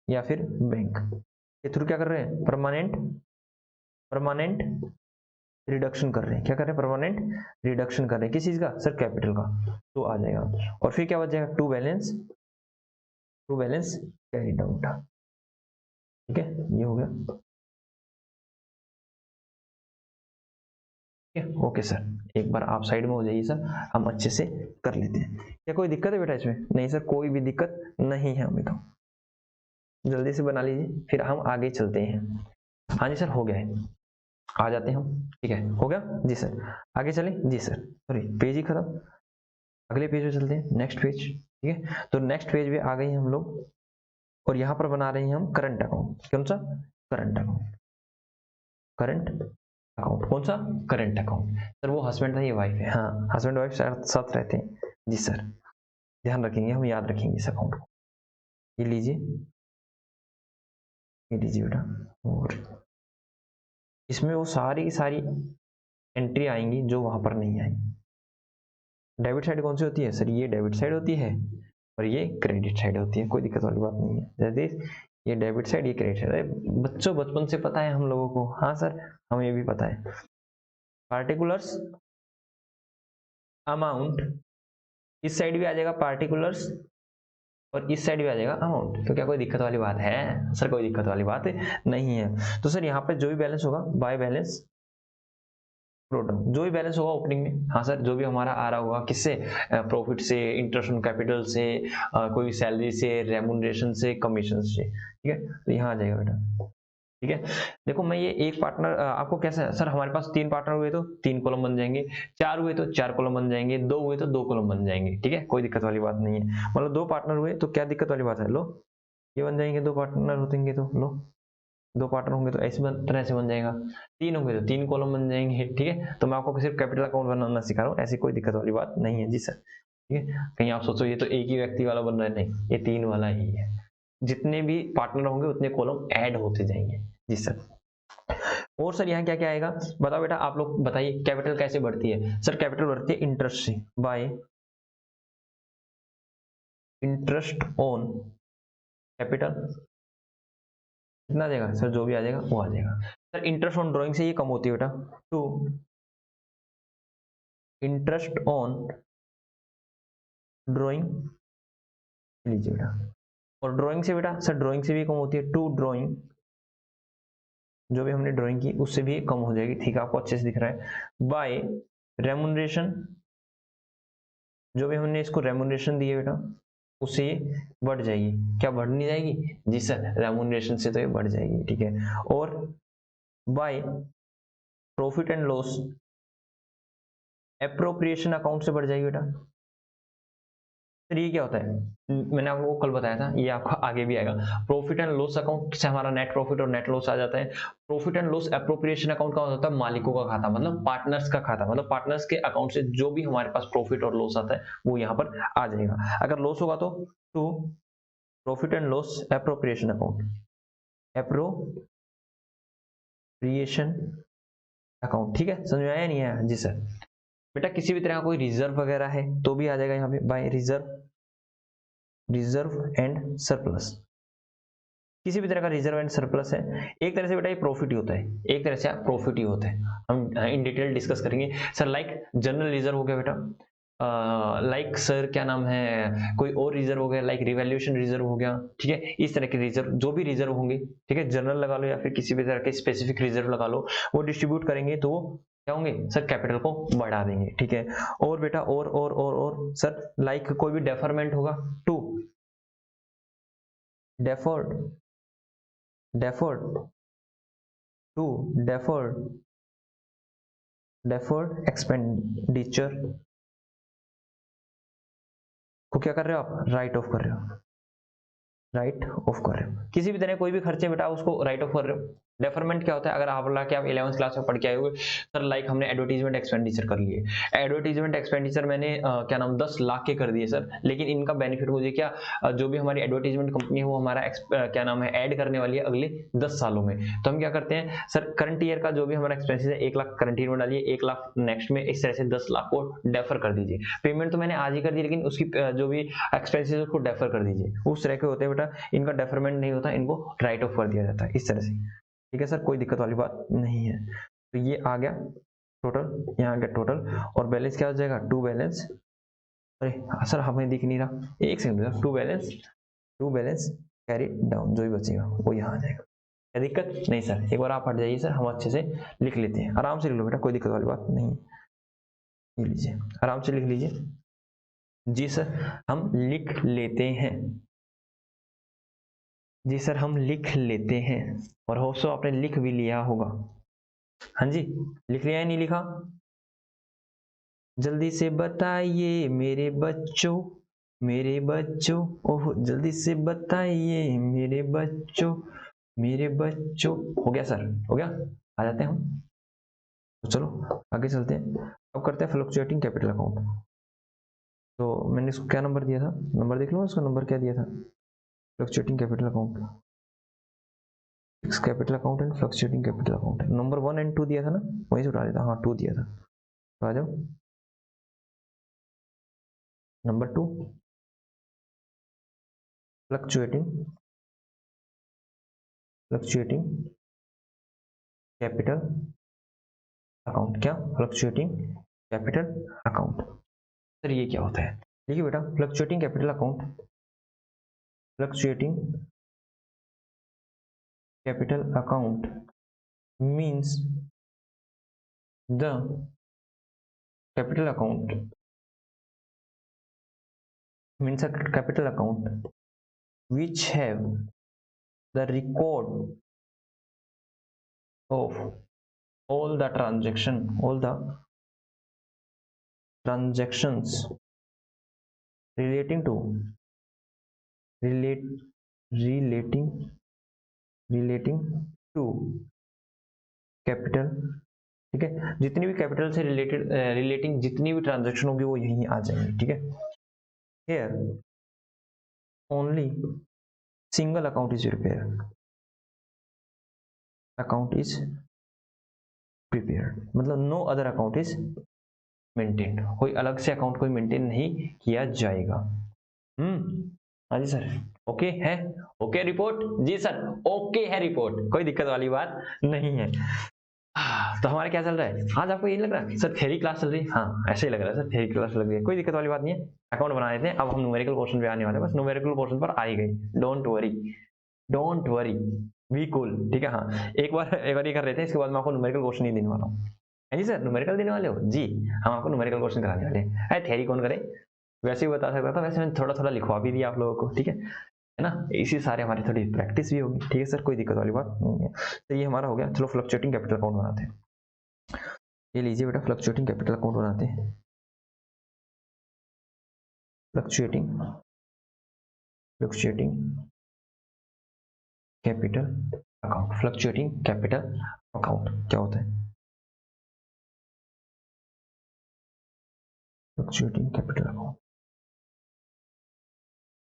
या फिर बैंक के थ्रू, क्या कर रहे हैं परमानेंट परमानेंट रिडक्शन कर रहे हैं, क्या कर रहे हैं परमानेंट रिडक्शन कर रहे हैं, किस चीज का सर, कैपिटल का, तो आ जाएगा। और फिर क्या बच जाएगा, टू बैलेंस कैरी डाउन, ठीक है ये हो गया, ओके सर। एक बार आप साइड में हो जाइए सर, हम अच्छे से कर लेते हैं। क्या कोई दिक्कत है बेटा इसमें, नहीं सर कोई भी दिक्कत नहीं है अभी तो, जल्दी से बना लीजिए फिर हम आगे चलते हैं। हाँ जी सर हो गया है, आ जाते हैं हम, ठीक है हो गया जी सर, आगे चलें जी सर, सॉरी पेज ही खत्म, अगले पेज पे चलते हैं, नेक्स्ट पेज, ठीक है। तो नेक्स्ट पेज पे आ गए हम लोग, और यहाँ पर बना रहे हैं हम करंट अकाउंट, कौन सा करंट अकाउंट, करंट अकाउंट कौन सा, करंट अकाउंट सर, वो हस्बैंड था ये वाइफ है, हाँ हस्बैंड वाइफ साथ रहते हैं जी सर, ध्यान रखेंगे हम, याद रखेंगे इस अकाउंट को। ये लीजिए, ये लीजिए बेटा, और इसमें वो सारी की सारी एंट्री आएंगी जो वहां पर नहीं आई। डेबिट साइड कौन सी होती है सर, ये डेबिट साइड होती है और ये क्रेडिट साइड होती है, कोई दिक्कत वाली बात नहीं है। जैसे ये डेबिट साइड, ये क्रेडिट साइड, बच्चों बचपन से पता है हम लोगों को, हाँ सर हमें ये भी पता है। पार्टिकुलर्स अमाउंट, इस साइड भी आ जाएगा पार्टिकुलर्स और इस साइड भी आ जाएगा अमाउंट, तो क्या कोई दिक्कत वाली बात है सर, कोई दिक्कत वाली बात नहीं है। तो सर यहाँ पे जो भी बैलेंस होगा बाय बैलेंस प्रोडक्ट, जो भी बैलेंस होगा ओपनिंग में, हाँ सर जो भी हमारा आ रहा होगा किससे, प्रॉफिट से, इंटरेस्ट ऑन कैपिटल से, कोई सैलरी से, रेमुनरेशन से, कमीशन से, ठीक है, तो यहाँ आ जाएगा बेटा, ठीक है। देखो मैं ये एक पार्टनर आपको कैसा सर, हमारे पास 3 पार्टनर हुए तो 3 कॉलम बन जाएंगे, 4 हुए तो 4 कॉलम बन जाएंगे, 2 हुए तो 2 कॉलम बन जाएंगे, ठीक है कोई दिक्कत वाली बात नहीं है। मतलब 2 पार्टनर हुए तो क्या दिक्कत वाली बात है, लो ये बन जाएंगे, 2 पार्टनर होंगे तो लो, 2 पार्टनर होंगे तो ऐसे तरह से बन जाएगा, 3 होंगे तो 3 कॉलम बन जाएंगे, ठीक है। तो मैं आपको सिर्फ कैपिटल अकाउंट बनाना सिखा रहा हूँ, ऐसी कोई दिक्कत वाली बात नहीं है जी सर, ठीक है। कहीं आप सोचो ये तो एक ही व्यक्ति वाला बन रहा है, नहीं ये 3 वाला ही है, जितने भी पार्टनर होंगे उतने कॉलम ऐड होते जाएंगे जी सर। और सर यहाँ क्या क्या आएगा, बताओ बेटा आप लोग बताइए, कैपिटल कैसे बढ़ती है सर, कैपिटल बढ़ती है इंटरेस्ट से, बाय इंटरेस्ट ऑन कैपिटल, कितना आ जाएगा सर, जो भी आ जाएगा वो आ जाएगा। सर इंटरेस्ट ऑन ड्राइंग से ये कम होती है बेटा, टू इंटरेस्ट ऑन ड्राइंग, लीजिए बेटा और ड्राइंग से बेटा सर ड्राइंग से भी कम होती है, टू ड्राइंग, जो भी हमने ड्राइंग की उससे भी कम हो जाएगी, ठीक है आपको अच्छे से दिख रहा है। बाय रेमुनरेशन, जो भी हमने इसको रेमुनरेशन दी है बेटा उससे ये बढ़ जाएगी, क्या बढ़ नहीं जाएगी जी सर, रेमुनरेशन से तो ये बढ़ जाएगी, ठीक है। और by profit and loss appropriation account से बढ़ जाएगी बेटा। सर ये क्या होता है, मैंने आपको कल बताया था, ये आपको आगे भी आएगा। प्रॉफिट एंड लॉस अकाउंट से हमारा नेट प्रॉफिट और नेट लॉस आ जाता है। Profit and loss appropriation account का होता है मालिकों का खाता, मतलब पार्टनर्स का खाता, मतलब पार्टनर्स के अकाउंट से जो भी हमारे पास प्रॉफिट और लॉस आता है वो यहाँ पर आ जाएगा। अगर लॉस होगा तो to profit and loss appropriation account, appropriation account, ठीक है समझ में आया नहीं आया जी सर। बेटा किसी भी तरह का कोई रिजर्व वगैरह है तो भी आ जाएगा यहाँ पे बाय रिजर्व एंड सरप्लस, किसी भी तरह का रिजर्व एंड सरप्लस है, एक तरह से बेटा ये प्रॉफिट ही होता है, एक तरह से आप प्रॉफिट ही होते हैं, हम इन डिटेल डिस्कस करेंगे सर। लाइक जनरल रिजर्व हो गया बेटा, लाइक सर क्या नाम है, कोई और रिजर्व हो गया, लाइक रिवैल्यूएशन रिजर्व हो गया, ठीक है। इस तरह के रिजर्व जो भी रिजर्व होंगे, ठीक है, जनरल लगा लो या फिर किसी भी तरह के स्पेसिफिक रिजर्व लगा लो, वो डिस्ट्रीब्यूट करेंगे तो क्या होंगे सर, कैपिटल को बढ़ा देंगे, ठीक है। और बेटा और सर लाइक कोई भी डेफरमेंट होगा to deferred to deferred expenditure को क्या कर रहे हो आप, राइट ऑफ कर रहे हो, राइट ऑफ कर रहे हो। किसी भी तरह कोई भी खर्चे बेटा उसको राइट ऑफ कर रहे हो। डेफरमेंट क्या होता है, अगर आप बोला कि आप 11th क्लास में पढ़ के आए हुए सर, लाइक हमने एडवर्टीजमेंट एक्सपेंडिचर कर लिए, एडवर्टीजमेंट एक्सपेंडिचर मैंने क्या नाम 10 लाख के कर दिए सर, लेकिन इनका बेनिफिट मुझे क्या, जो भी हमारी एडवर्टीजमेंट कंपनी है वो हमारा क्या नाम है ऐड करने वाली है अगले 10 सालों में, तो हम क्या करते हैं सर, करंट ईयर का जो भी हमारा एक्सपेंसिस है 1 लाख करंट ईयर में डालिए, 1 लाख नेक्स्ट में, इस तरह से 10 लाख को डेफर कर दीजिए। पेमेंट तो मैंने आज ही कर दी, लेकिन उसकी जो भी एक्सपेंसिस है उसको डेफर कर दीजिए, उस तरह के होते हैं बेटा, इनका डेफरमेंट नहीं होता, इनको राइट ऑफ कर दिया जाता है इस तरह से, ठीक है सर, कोई दिक्कत वाली बात नहीं है। तो ये आ गया टोटल, यहाँ आ गया टोटल, और बैलेंस क्या हो जाएगा, टू बैलेंस, अरे सर हमें दिख नहीं रहा, एक second, to balance carry down, जो भी बचेगा वो यहाँ आ जाएगा। क्या दिक्कत नहीं सर, एक बार आप हट जाइए सर, हम अच्छे से लिख लेते हैं, आराम से लिख लो बेटा, कोई दिक्कत वाली बात नहीं, ये लीजिए आराम से लिख लीजिए जी सर, हम लिख लेते हैं जी सर, हम लिख लेते हैं, और होप सो आपने लिख भी लिया होगा, हाँ जी लिख लिया या नहीं लिखा, जल्दी से बताइए मेरे बच्चों, ओह जल्दी से बताइए मेरे बच्चों, हो गया सर, हो गया, आ जाते हैं हम, तो चलो आगे चलते हैं। अब करते हैं फ्लक्चुएटिंग कैपिटल अकाउंट। तो मैंने इसको क्या नंबर दिया था, नंबर देख लो इसका नंबर क्या दिया था, fluctuating capital account, fix capital account and fluctuating capital account, number 1 and 2 दिया था ना, वहीं से उठा लिया था, हाँ 2 दिया था, तो आ जाओ नंबर 2 फ्लक्चुएटिंग कैपिटल अकाउंट, क्या फ्लक्चुएटिंग कैपिटल अकाउंट, सर ये क्या होता है, देखिए बेटा fluctuating capital account, fluctuating capital account means the capital account means a capital account which have the record of all the transactions relating to capital, ठीक है, जितनी भी कैपिटल से रिलेटिंग जितनी भी ट्रांजेक्शन होगी वो यहीं आ जाएंगी, ठीक है। Here only single account is prepared, मतलब no other account is maintained, कोई अलग से अकाउंट कोई मेंटेन नहीं किया जाएगा। हाँ जी सर, ओके है, ओके रिपोर्ट जी सर, ओके है रिपोर्ट, कोई दिक्कत वाली बात नहीं है। तो हमारा क्या चल रहा है आज? आपको ये लग रहा है सर थ्योरी क्लास चल रही है? हाँ ऐसे ही लग रहा है सर, थ्योरी क्लास लग रही है, कोई दिक्कत वाली बात नहीं है। अकाउंट बना देते हैं, अब हम न्यूमेरिकल क्वेश्चन पे आने वाले हैं, बस न्यूमेरिकल क्वेश्चन पर आ ही गई, don't worry, don't worry, be cool, ठीक है। हाँ एक बार ये कर लेते हैं, इसके बाद मैं आपको न्यूमेरिकल क्वेश्चन ही देने वाला हूँ। है जी सर, न्यूमेरिकल देने वाले हो जी? हम आपको न्यूमेरिकल क्वेश्चन कराने वाले हैं। अरे थ्योरी कौन करे, वैसे ही बता सकता था, वैसे मैंने थोड़ा थोड़ा लिखवा भी दिया आप लोगों को, ठीक है ना, इसी सारे हमारी थोड़ी प्रैक्टिस भी होगी, ठीक है सर, कोई दिक्कत वाली बात नहीं है। तो ये हमारा हो गया, चलो फ्लक्चुएटिंग कैपिटल अकाउंट बनाते हैं। ये लीजिए बेटा, फ्लक्चुएटिंग कैपिटल अकाउंट बनाते हैं। Fluctuating fluctuating capital account, fluctuating capital account क्या होता है? फ्लक्चुएटिंग कैपिटल अकाउंट,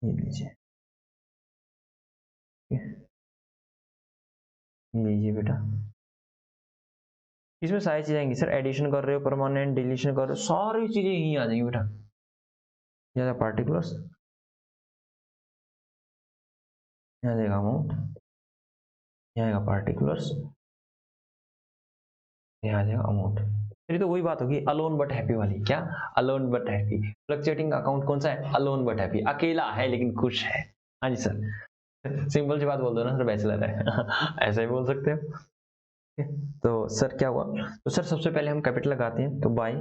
ये लीजिए, ये लीजिए बेटा, इसमें सारी चीजें आएंगी सर, एडिशन कर रहे हो, परमानेंट, डिलीशन कर रहे हो, सारी चीजें यही आ जाएंगी बेटा। यहाँ पार्टिकुलर्स, यहाँ जाएगा अमाउंट, यहाँ आएगा पार्टिकुलर्स, यहाँ आ जाएगा अमाउंट। फिर तो वही बात होगी अलोन बट हैप्पी वाली, क्या? Alone but happy. Fluctuating account कौन सा है? अलोन बट हैप्पी, अकेला है लेकिन खुश है। हाँ जी सर, सिंपल सी बात बोल दो ना सर, बैचलर है ऐसा ही बोल सकते हो। तो सर क्या हुआ, तो सर सबसे पहले हम कैपिटल लगाते हैं, तो बाय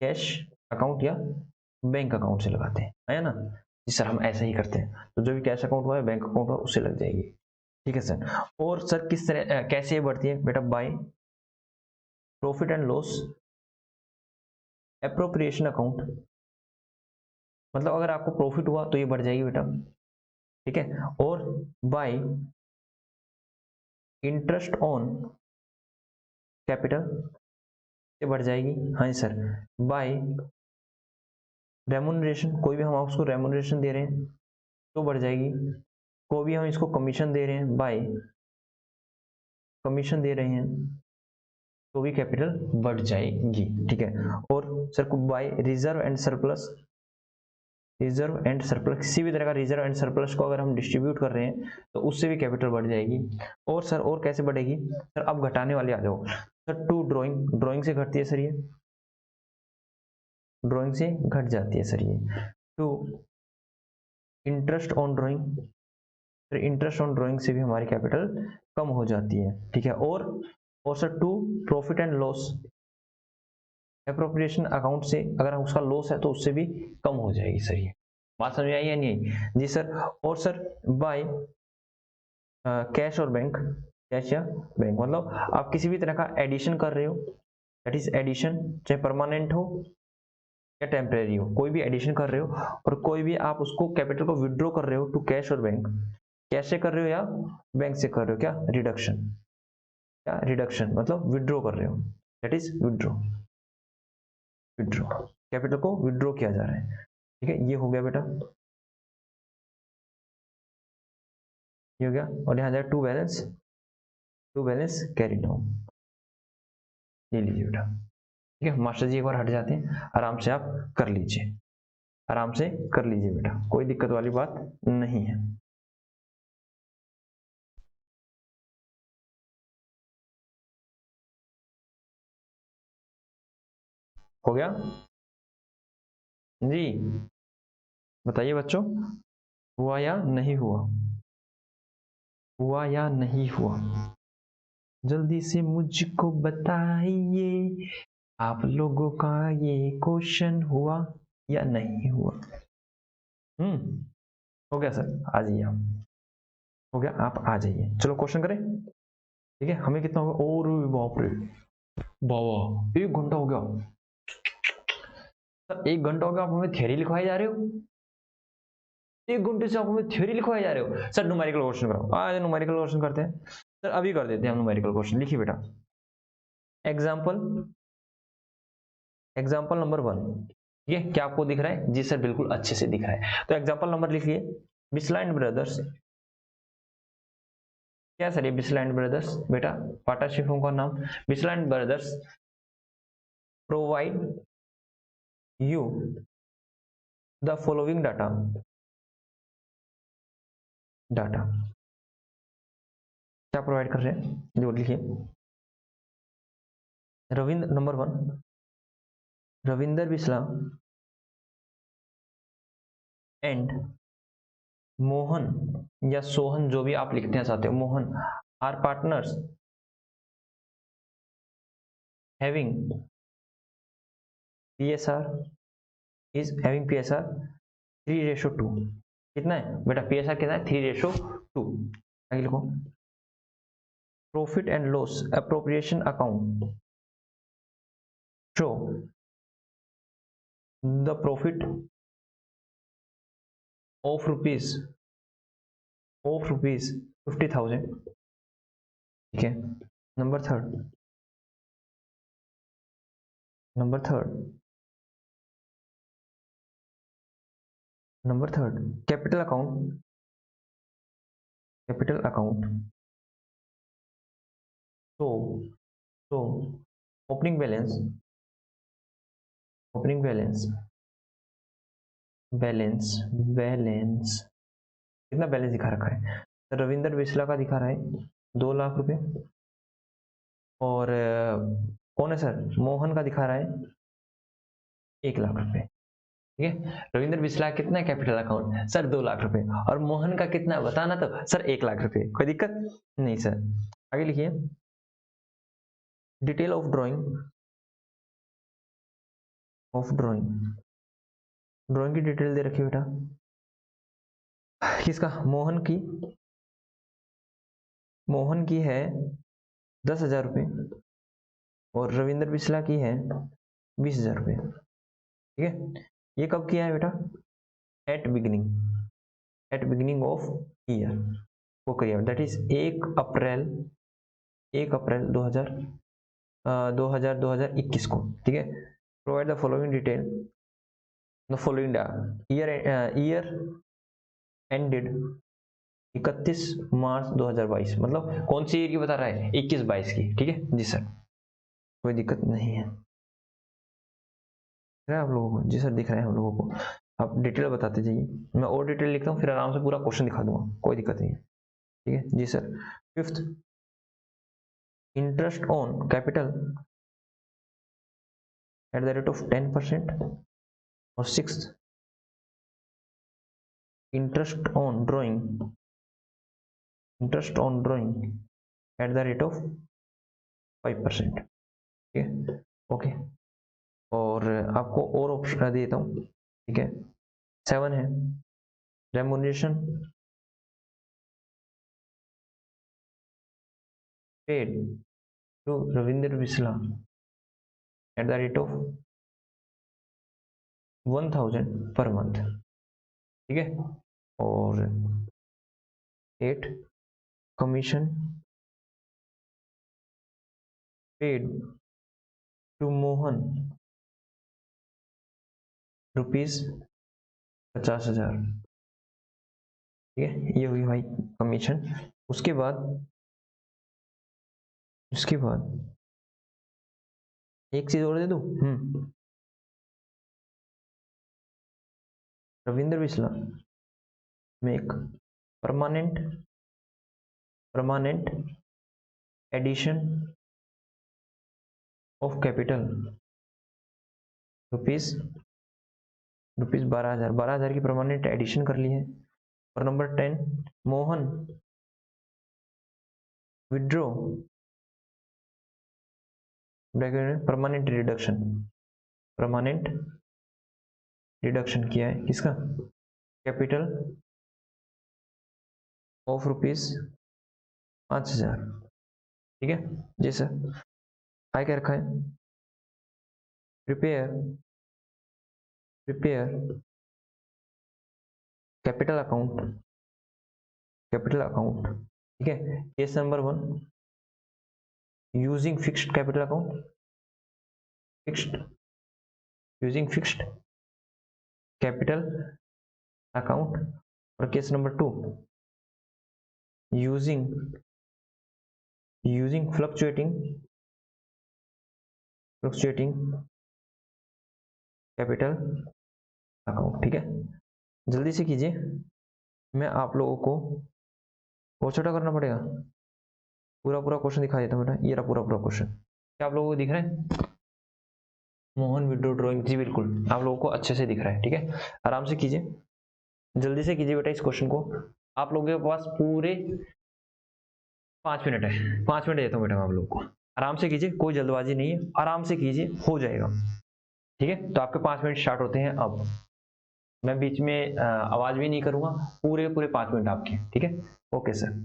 कैश अकाउंट या बैंक अकाउंट से लगाते हैं, है ना जी सर, हम ऐसे ही करते हैं, तो जो भी कैश अकाउंट हुआ है, बैंक अकाउंट हुआ, उससे लग जाएगी, ठीक है सर। और सर किस तरह कैसे ये बढ़ती है बेटा? By profit and loss appropriation account, मतलब अगर आपको प्रॉफिट हुआ तो ये बढ़ जाएगी बेटा, ठीक है। और बाय इंटरेस्ट ऑन कैपिटल, ये बढ़ जाएगी, हाँ जी सर। बाय रेमुनरेशन, कोई भी हम उसको रेमुनरेशन दे रहे हैं तो बढ़ जाएगी, कोई भी हम इसको कमीशन दे रहे हैं, बाय कमीशन दे रहे हैं तो भी कैपिटल बढ़ जाएगी, ठीक है। और सर को by reserve and surplus, reserve and surplus, किसी भी तरह का रिजर्व एंड सरप्लस को अगर हम डिस्ट्रीब्यूट कर रहे हैं तो उससे भी कैपिटल बढ़ जाएगी। और सर और कैसे बढ़ेगी सर? अब घटाने वाले आ जाओ सर, टू ड्राइंग, ड्राइंग से घटती है सर, ये ड्राइंग से घट जाती है सर, ये टू इंटरेस्ट ऑन ड्राइंग, फिर इंटरेस्ट ऑन ड्राइंग से भी हमारी कैपिटल कम हो जाती है, ठीक है। और sir to profit and loss appropriation account से अगर उसका लॉस है तो उससे भी कम हो जाएगी सर, ये बात समझ आई या नहीं? जी सर। और सर बाय कैश और बैंक, कैश या बैंक, मतलब आप किसी भी तरह का एडिशन कर रहे हो, दैट इज एडिशन, चाहे परमानेंट हो या टेम्परेरी हो, कोई भी एडिशन कर रहे हो, और कोई भी आप उसको कैपिटल को विड्रॉ कर रहे हो टू कैश और बैंक, कैसे कर रहे हो या बैंक से कर रहे हो, क्या? रिडक्शन, क्या? रिडक्शन, मतलब विड्रॉ कर रहे हो, that is withdraw, withdraw, capital को विड्रॉ किया जा रहा है, ठीक है। ये हो गया बेटा, ये हो गया, और यहाँ जाए टू बैलेंस कैरी डाउन, ये लीजिए बेटा, ठीक है। मास्टर जी एक बार हट जाते हैं, आराम से आप कर लीजिए, आराम से कर लीजिए बेटा, कोई दिक्कत वाली बात नहीं है। हो गया जी? बताइए बच्चों, हुआ या नहीं हुआ? हुआ या नहीं हुआ? जल्दी से मुझको बताइए, आप लोगों का ये क्वेश्चन हुआ या नहीं हुआ? हो गया सर, आ जाइए आप, हो गया, आप आ जाइए, चलो क्वेश्चन करें, ठीक है। हमें कितना होगा? और बाप रे बाबा, 1 घंटा हो गया सर, 1 घंटा हो गया, आप हमें थ्योरी लिखवाए जा रहे हो, 1 घंटे से आप हमें थ्योरी लिखवाए जा रहे हो। सर न्यूमेरिकल क्वेश्चन करो, आज न्यूमेरिकल क्वेश्चन करते हैं सर, अभी कर देते हैं हम न्यूमेरिकल क्वेश्चन, लिखिए बेटा, एग्जाम्पल, एग्जाम्पल नंबर 1, ये क्या आपको दिख रहा है? जी सर बिल्कुल अच्छे से दिख रहा है, तो एग्जाम्पल नंबर लिखिए, बिस्ला एंड ब्रदर्स, क्या सर ये बिस्ला एंड ब्रदर्स बेटा, पार्टनरशिप का नाम, Bisla and brothers provide you the following data, data क्या प्रोवाइड कर रहे हैं जो लिखिए, रविंद्र नंबर 1, रविंदर बिस्ला एंड मोहन या सोहन, जो भी आप लिखना चाहते हो, Mohan are partners having PSR is having PSR 3:2। कितना है बेटा PSR कितना है? 3:2। आगे लिखो profit and loss appropriation account show the profit of rupees 50,000। ठीक है। Number third capital account so opening balance कितना बैलेंस दिखा रखा है? रविंदर बिस्ला का दिखा रहा है 2 लाख रुपए, और कौन है सर? मोहन का दिखा रहा है 1 लाख रुपए। ठीक है। रविंदर बिस्ला कितना है कैपिटल अकाउंट? सर 2 लाख रुपए। और मोहन का कितना बताना तो सर 1 लाख रुपए। कोई दिक्कत नहीं सर। आगे लिखिए डिटेल ऑफ ड्राइंग की डिटेल दे रखी है बेटा। किसका? मोहन की है 10,000 रुपये और रविंदर बिस्ला की है 20,000 रुपये। ठीक है। ये कब किया है बेटा? एट बिगिनिंग ऑफ ईयर वो करिए, दैट इज 1 अप्रैल 2021 को। ठीक है। Provide the following detail the following year ended 31 मार्च 2022, मतलब कौन सी ईयर की बता रहा है? 21-22 की। ठीक है जी सर, कोई दिक्कत नहीं है। आप लोगों को? जी सर दिख रहा है हम लोगों को। आप डिटेल बताते जाइए, मैं और डिटेल लिखता हूँ फिर आराम से पूरा क्वेश्चन दिखा दूंगा, कोई दिक्कत नहीं है। ठीक है जी sir. 5th interest on capital at the rate of 10%। और 6th interest on drawing at the rate of 5%। ठीक है ओके। और आपको और ऑप्शन देता हूँ। ठीक है। 7 है remuneration paid to Ravinder Bisla at the rate of 1,000 per month. ठीक है। और 8 कमीशन पेड टू मोहन ₹50,000। ठीक है, ये हुई भाई कमीशन। उसके बाद एक चीज और दे दूं। Ravinder Bisla make permanent addition of capital rupees 12,000 की परमानेंट एडिशन कर ली है। और number 10 Mohan withdraw permanent reduction किया है। किसका? Capital of ₹5,000। ठीक है जी सर। आगे क्या रखा है? Prepare capital account. ठीक है। Case number 1 using fixed capital account fixed capital account. और case number 2 using fluctuating capital account. ठीक है। जल्दी से कीजिए, मैं आप लोगों को और छोटा करना पड़ेगा। पूरा क्वेश्चन दिखा देता हूँ बेटा, ये रहा पूरा क्वेश्चन। क्या आप लोगों को दिख रहा है? मोहन विड्रो ड्रॉइंग, जी बिल्कुल आप लोगों को अच्छे से दिख रहा है, ठीक है। आराम से कीजिए, जल्दी से कीजिए बेटा इस क्वेश्चन को। आप लोगों के पास पूरे 5 मिनट है, 5 मिनट देता हूँ बेटा मैं आप लोगों को। आराम से कीजिए, कोई जल्दबाजी नहीं है, आराम से कीजिए, हो जाएगा, ठीक है। तो आपके 5 मिनट स्टार्ट होते हैं अब। मैं बीच में आवाज भी नहीं करूंगा, पूरे पूरे 5 मिनट आपके, ठीक है। Okay sir.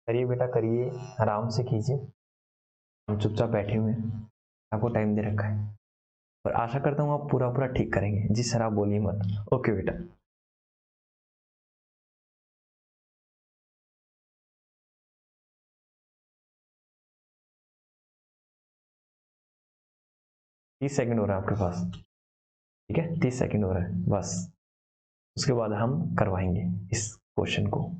करिए बेटा करिए, आराम से कीजिए, हम चुपचाप बैठे हुए हैं, आपको टाइम दे रखा है और आशा करता हूँ आप पूरा पूरा ठीक करेंगे। जी सर आप बोलिए मत। ओके बेटा। तीस सेकंड हो रहा है आपके पास, ठीक है, 30 सेकंड हो रहा है बस, उसके बाद हम करवाएंगे इस क्वेश्चन को।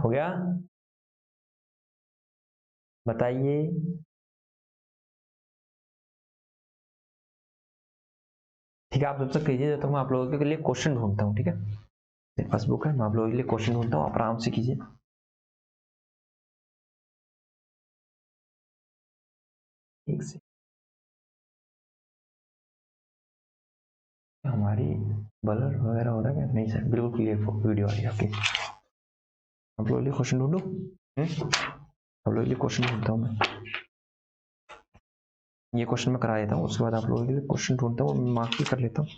हो गया, बताइए। ठीक है आप जब तक कीजिए तो मैं आप लोगों के लिए क्वेश्चन ढूंढता हूँ, ठीक है। मेरे पास बुक है, मैं आप लोगों के लिए क्वेश्चन ढूंढता हूँ, आप आराम से कीजिए। एक से हमारी ब्लर वगैरह हो रहा है क्या? नहीं सर बिल्कुल क्लियर वीडियो आ रही है आपकी। आप लोगों के लिए क्वेश्चन ढूंढूं? आप लोगों के लिए क्वेश्चन ढूंढता हूँ मैं, ये क्वेश्चन मैं करा देता हूँ, उसके बाद आप लोगों के लिए क्वेश्चन ढूंढता हूँ, मार्क भी कर लेता हूँ।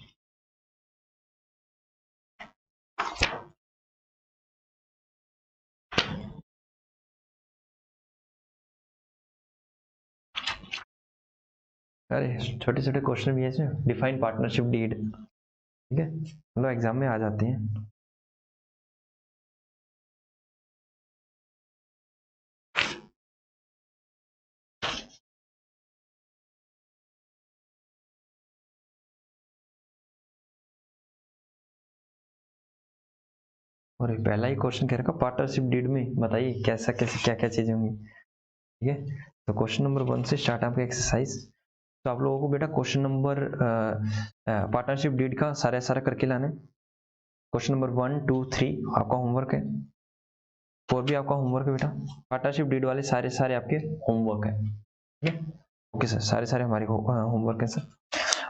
अरे छोटे छोटे क्वेश्चन भी है इसमें, डिफाइन पार्टनरशिप डीड, ठीक है, मतलब एग्जाम में आ जाते हैं। और ये पहला ही क्वेश्चन कह रखा पार्टनरशिप डीड में बताइए कैसा कैसे क्या क्या चीजें होंगी, ठीक है। तो क्वेश्चन नंबर 1 से स्टार्ट आपका एक्सरसाइज। तो आप लोगों को बेटा क्वेश्चन नंबर पार्टनरशिप डीड का सारा सारा करके लाना है। क्वेश्चन नंबर 1 2 3 आपका होमवर्क है, 4 भी आपका होमवर्क है बेटा। पार्टनरशिप डीड वाले सारे सारे आपके होमवर्क है, ठीक है। ओके सर, सारे सारे हमारे होमवर्क है सर।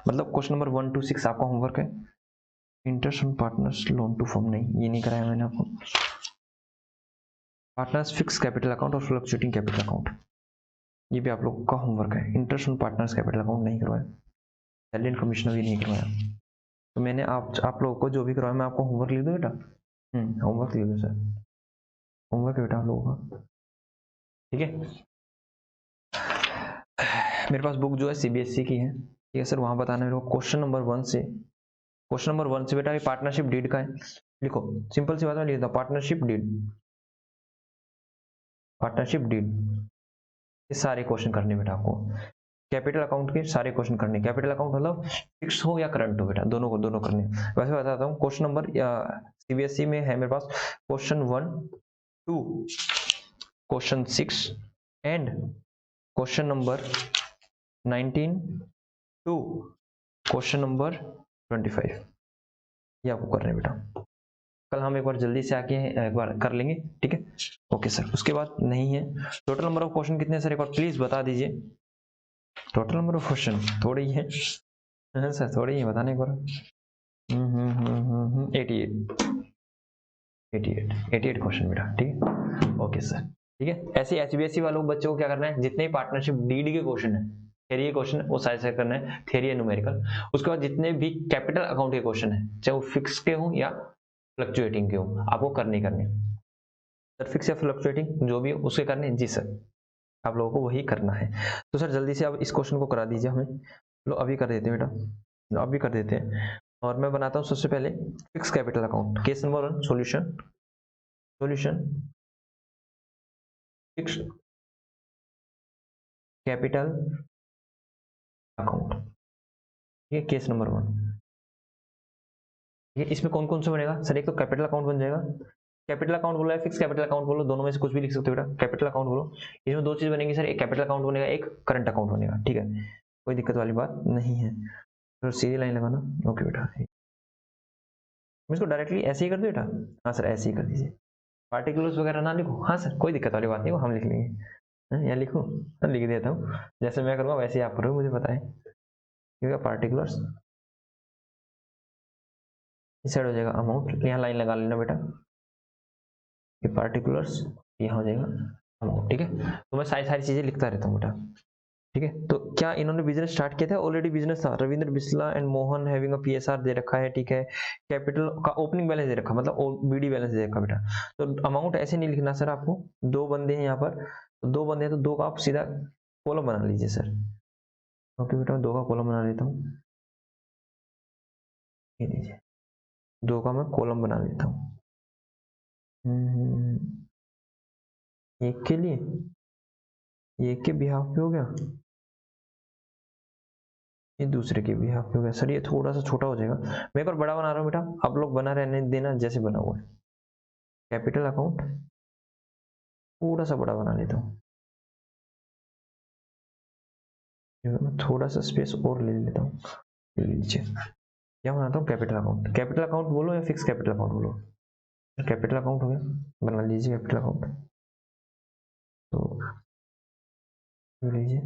मतलब क्वेश्चन नंबर 1 2 6 आपका होमवर्क है। Interest on partners loan to form, नहीं ये नहीं कराया मैंने आपको। पार्टनर्स फिक्स कैपिटल अकाउंट और फ्लक्चुएटिंग कैपिटल अकाउंट, ये भी आप लोगों का होमवर्क है। Interest on partners capital account नहीं करवाया, सैलरी एंड कमीशन भी नहीं करवाया। तो मैंने आप लोगों को जो भी करवाया मैं आपको होमवर्क लिख दूं बेटा। होमवर्क लिख दो सर, होमवर्क है बेटा आप लोगों का, ठीक है। मेरे पास बुक जो है सीबीएसई की है, ठीक है सर। वहां बताना मेरे को क्वेश्चन नंबर 1 से, क्वेश्चन नंबर 1 से बेटा ये पार्टनरशिप डीड का है, लिखो। सिंपल सी बात में लिख दो पार्टनरशिप डीड, पार्टनरशिप डीड, ये सारे क्वेश्चन करने बेटा आपको। कैपिटल अकाउंट के सारे क्वेश्चन करने, कैपिटल अकाउंट मतलब फिक्स हो या करंट हो बेटा, दोनों को दोनों करने। वैसे बताता हूँ क्वेश्चन नंबर सीबीएसई में है मेरे पास question 1 2 question 6 and question number 19 to question number 25, ये आपको करना है बेटा। कल हम एक बार जल्दी से आके एक बार कर लेंगे, ठीक है। ओके सर, उसके बाद नहीं है। टोटल नंबर ऑफ क्वेश्चन कितने सर एक बार प्लीज बता दीजिए। टोटल नंबर ऑफ क्वेश्चन थोड़े ही है सर, थोड़े ही है, बताने को 88 क्वेश्चन बेटा, ठीक है। ओके सर, ठीक है। ऐसे एचबीएससी वालों बच्चों को क्या करना है, जितने भी पार्टनरशिप डीड के क्वेश्चन है, थियरी के क्वेश्चन है वो सारे सारे करना है, थियरी है न्यूमेरिकल। उसके बाद जितने भी कैपिटल अकाउंट के क्वेश्चन है, चाहे वो फिक्स के हो या फ्लक्चुएटिंग के हो, आपको करने करने सर। फिक्स या फ्लक्चुएटिंग जो भी हो उसके करने, जी सर, आप लोगों को वही करना है। तो सर जल्दी से आप इस क्वेश्चन को करा दीजिए हमें। लो अभी कर देते हैं बेटा, अभी कर देते हैं। और मैं बनाता हूँ सबसे पहले fix capital account, case number 1 solution, solution fix capital account, ये केस नंबर 1। ये इसमें कौन कौन सा बनेगा सर, एक तो कैपिटल अकाउंट बन जाएगा, कैपिटल अकाउंट बोलो या फिक्स कैपिटल अकाउंट बोलो, दोनों में से कुछ भी लिख सकते हो बेटा। कैपिटल अकाउंट बोलो, इसमें दो चीज बनेगी सर, एक कैपिटल अकाउंट बनेगा, एक करंट अकाउंट बनेगा, ठीक है। कोई दिक्कत वाली बात नहीं है। तो सीधी लाइन लगाना, ओके बेटा। मैं इसको डायरेक्टली ऐसे ही कर दूं बेटा, हाँ सर ऐसे ही कर दीजिए। पार्टिकुलर्स वगैरह ना लिखो, हाँ सर कोई दिक्कत वाली बात नहीं, वो हम लिख लेंगे। यहाँ लिखो, लिख देता हूँ, जैसे मैं करूँगा वैसे ही आप करो, मुझे बताएं। क्योंकि पार्टिकुलर्स इस साइड हो जाएगा अमाउंट, यहाँ लाइन लगा लेना बेटा, ये पार्टिकुलर्स यहाँ हो जाएगा अमाउंट, ठीक है। तो मैं सारी सारी चीजें लिखता रहता हूँ बेटा, ठीक है। तो क्या इन्होंने बिजनेस स्टार्ट किया था, ऑलरेडी बिजनेस था। Ravindra Bisla and Mohan having a PSR दे रखा है, ठीक है। कैपिटल का ओपनिंग बैलेंस दे रखा, मतलब बीडी बैलेंस दे रखा बेटा। तो अमाउंट ऐसे नहीं लिखना सर आपको, दो बंदे हैं यहाँ पर, तो दो बंदे हैं तो दो का आप सीधा कॉलम बना लीजिए सर। ओके बेटा, दो का कॉलम बना लेता हूँ, ये लीजिए, दो का मैं कॉलम बना लेता हूँ। एक के लिए, एक के बिहाफ पे हो गया, ये दूसरे के बिहाफ पे हो गया सर। ये थोड़ा सा छोटा हो जाएगा, मैं एक और बड़ा बना रहा हूँ बेटा, आप लोग बना रहने देना जैसे बना हुआ है। कैपिटल अकाउंट थोड़ा सा बड़ा बना लेता हूँ, मैं थोड़ा सा स्पेस और ले लेता हूँ, ले लीजिए। क्या बनाता हूँ, कैपिटल अकाउंट। कैपिटल अकाउंट बोलो या फिक्स कैपिटल अकाउंट बोलो, कैपिटल अकाउंट हो गया, बना लीजिए कैपिटल अकाउंट। तो ये लीजिए,